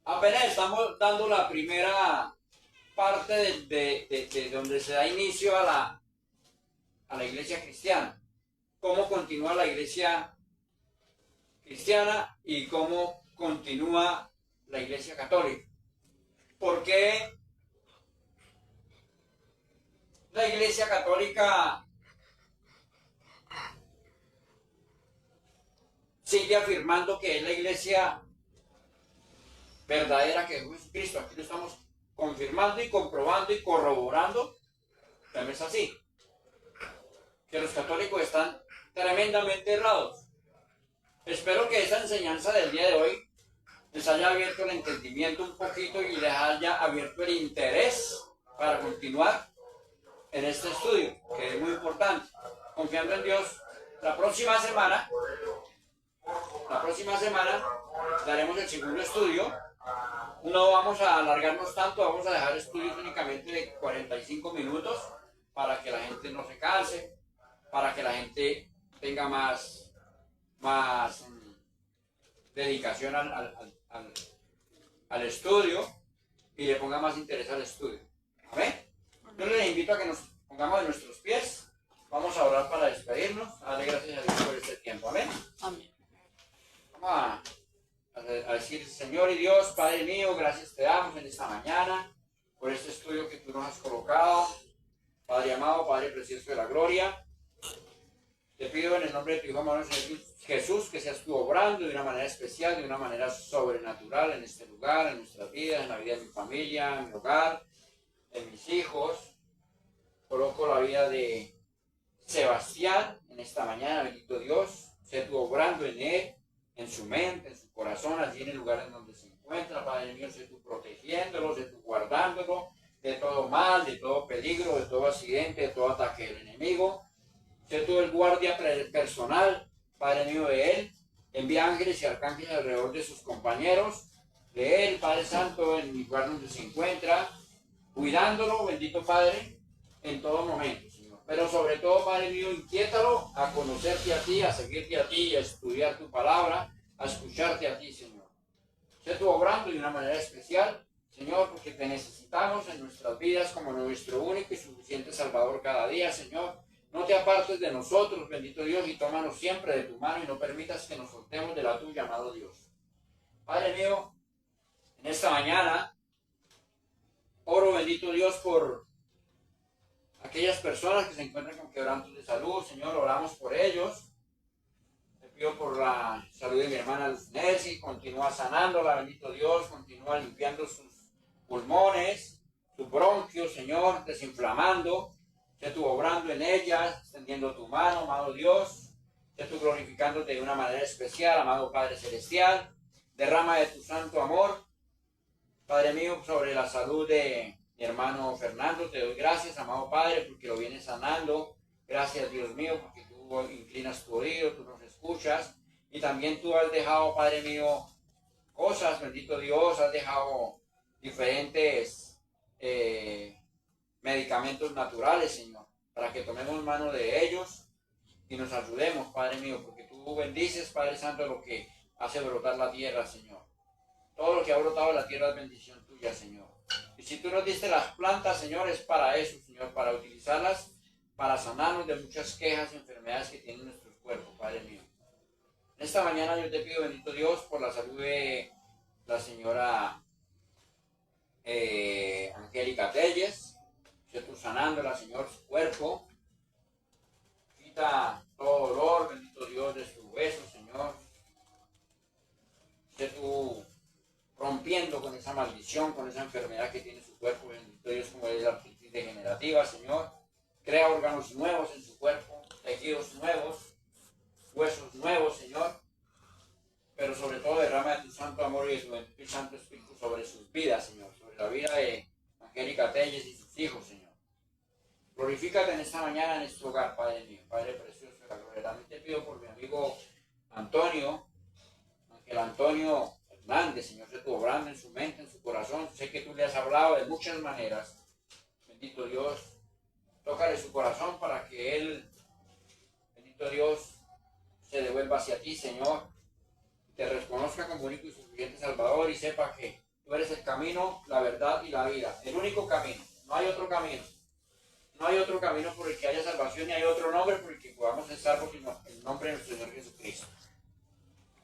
A: Apenas estamos dando la primera parte de donde se da inicio a la iglesia cristiana. Cómo continúa la iglesia cristiana y cómo continúa la iglesia católica. ¿Por qué la iglesia católica sigue afirmando que es la iglesia verdadera que es Jesucristo? Aquí lo estamos confirmando y comprobando y corroborando. También es así, que los católicos están tremendamente errados. Espero que esta enseñanza del día de hoy les haya abierto el entendimiento un poquito y les haya abierto el interés para continuar en este estudio, que es muy importante. Confiando en Dios, la próxima semana daremos el segundo estudio. No vamos a alargarnos tanto, vamos a dejar estudios únicamente de 45 minutos para que la gente no se canse, para que la gente tenga más dedicación al estudio y le ponga más interés al estudio. ¿Amén? Yo les invito a que nos pongamos en nuestros pies. Vamos a orar para despedirnos. Darle gracias a Dios por este tiempo. Amén.
B: Amén.
A: Vamos a decir: Señor y Dios, Padre mío, gracias te damos en esta mañana por este estudio que tú nos has colocado. Padre amado, Padre precioso de la gloria, te pido en el nombre de tu Hijo amado Jesús que seas tú obrando de una manera especial, de una manera sobrenatural en este lugar, en nuestras vidas, en la vida de mi familia, en mi hogar, de mis hijos. Coloco la vida de Sebastián en esta mañana, bendito Dios. Sé tú obrando en él, en su mente, en su corazón, allí en el lugar en donde se encuentra, Padre mío. Sé tú protegiéndolo, sé tú guardándolo de todo mal, de todo peligro, de todo accidente, de todo ataque del enemigo. Sé tú el guardia personal, Padre mío, de él. Envía ángeles y arcángeles alrededor de sus compañeros, de él, Padre Santo, en el lugar donde se encuentra, cuidándolo, bendito Padre, en todo momento, Señor. Pero sobre todo, Padre mío, inquiétalo a conocerte a ti, a seguirte a ti, a estudiar tu palabra, a escucharte a ti, Señor. Sé tú obrando de una manera especial, Señor, porque te necesitamos en nuestras vidas como nuestro único y suficiente Salvador cada día, Señor. No te apartes de nosotros, bendito Dios, y tómanos siempre de tu mano y no permitas que nos soltemos de la tuya, amado Dios. Padre mío, en esta mañana oro, bendito Dios, por aquellas personas que se encuentran con quebrantos de salud. Señor, oramos por ellos. Te pido por la salud de mi hermana Luz Nelsi, continúa sanándola, bendito Dios, continúa limpiando sus pulmones, sus bronquios, Señor, desinflamando. Sé tú obrando en ella, extendiendo tu mano, amado Dios. Sé tú glorificándote de una manera especial, amado Padre Celestial. Derrama de tu santo amor, Padre mío, sobre la salud de mi hermano Fernando. Te doy gracias, amado Padre, porque lo vienes sanando. Gracias, Dios mío, porque tú inclinas tu oído, tú nos escuchas. Y también tú has dejado, Padre mío, cosas, bendito Dios, has dejado diferentes medicamentos naturales, Señor, para que tomemos mano de ellos y nos ayudemos, Padre mío, porque tú bendices, Padre Santo, lo que hace brotar la tierra, Señor. Todo lo que ha brotado de la tierra es bendición tuya, Señor. Y si tú nos diste las plantas, Señor, es para eso, Señor, para utilizarlas, para sanarnos de muchas quejas y enfermedades que tienen nuestros cuerpos, Padre mío. En esta mañana yo te pido, bendito Dios, por la salud de la señora Angélica Telles. Sé tú sanándola, Señor, su cuerpo. Quita todo dolor, bendito Dios, de sus huesos, Señor. Sé tú rompiendo con esa maldición, con esa enfermedad que tiene su cuerpo, bendito Dios, como es la artritis degenerativa, Señor. Crea órganos nuevos en su cuerpo, tejidos nuevos, huesos nuevos, Señor. Pero sobre todo derrama de tu santo amor y de tu santo espíritu sobre sus vidas, Señor. Sobre la vida de Angélica Telles y sus hijos, Señor. Glorifícate en esta mañana en este hogar, Padre mío, Padre precioso de la gloria. También te pido por mi amigo Antonio, Ángel Antonio Hernández, Señor, sé tú obrando en su mente, en su corazón. Sé que tú le has hablado de muchas maneras. Bendito Dios, tócale su corazón para que él, bendito Dios, se devuelva hacia ti, Señor. Te reconozca como único y suficiente Salvador y sepa que tú eres el camino, la verdad y la vida. El único camino, no hay otro camino. No hay otro camino por el que haya salvación, ni hay otro nombre por el que podamos ser salvos sino el nombre de nuestro Señor Jesucristo.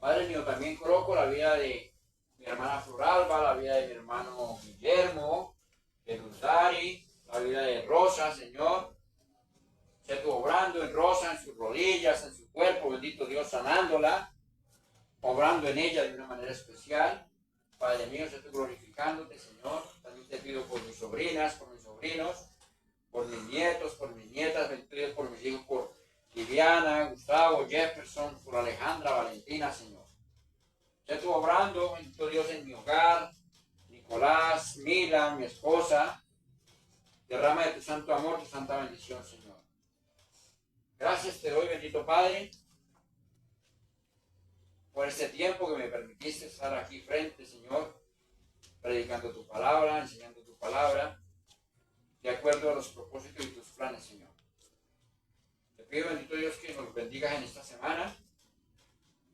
A: Padre mío, también coloco la vida de mi hermana Floralba, la vida de mi hermano Guillermo, de Luzari, la vida de Rosa, Señor. Sé tú obrando en Rosa, en sus rodillas, en su cuerpo, bendito Dios, sanándola, obrando en ella de una manera especial. Padre mío, sé tú glorificándote, Señor. También te pido por mis sobrinas, por mis sobrinos, por mis nietos, por mis nietas, bendito Dios, por mis hijos, por Viviana, Gustavo, Jefferson, por Alejandra, Valentina, Señor. Sé tú obrando, bendito Dios, en mi hogar, Nicolás, Mila, mi esposa. Derrama de tu santo amor, tu santa bendición, Señor. Gracias te doy, bendito Padre, por este tiempo que me permitiste estar aquí frente, Señor, predicando tu palabra, enseñando tu palabra, de acuerdo a los propósitos y tus planes, Señor. Te pido, bendito Dios, que nos bendigas en esta semana,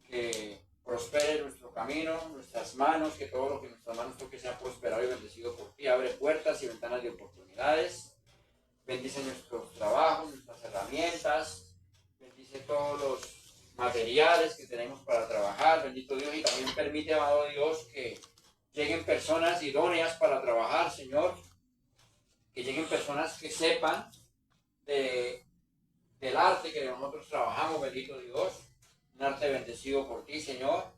A: que prospere nuestro camino, nuestras manos, que todo lo que nuestras manos toque sea prosperado y bendecido por ti. Abre puertas y ventanas de oportunidades. Bendice nuestros trabajos, nuestras herramientas. Bendice todos los materiales que tenemos para trabajar, bendito Dios, y también permite, amado Dios, que lleguen personas idóneas para trabajar, Señor. Que lleguen personas que sepan del arte que nosotros trabajamos, bendito Dios. Un arte bendecido por ti, Señor.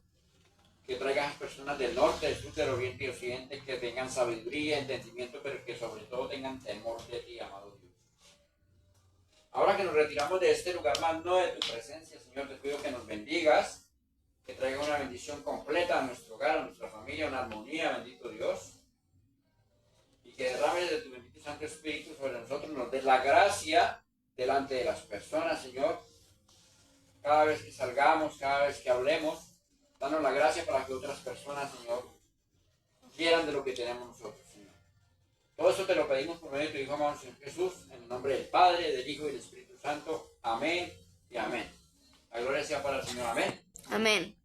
A: que traigan personas del norte, del sur, del oriente y occidente, que tengan sabiduría, entendimiento, pero que sobre todo tengan temor de ti, amado Dios. Ahora que nos retiramos de este lugar magno de tu presencia, Señor, te pido que nos bendigas, que traiga una bendición completa a nuestro hogar, a nuestra familia, una armonía, bendito Dios, y que derrames de tu bendito Santo Espíritu sobre nosotros, nos des la gracia delante de las personas, Señor, cada vez que salgamos, cada vez que hablemos, danos la gracia para que otras personas, Señor, quieran de lo que tenemos nosotros, Señor. Todo eso te lo pedimos por medio de tu Hijo amado, Señor Jesús, en el nombre del Padre, del Hijo y del Espíritu Santo. Amén y amén. La gloria sea para el Señor. Amén.
B: Amén.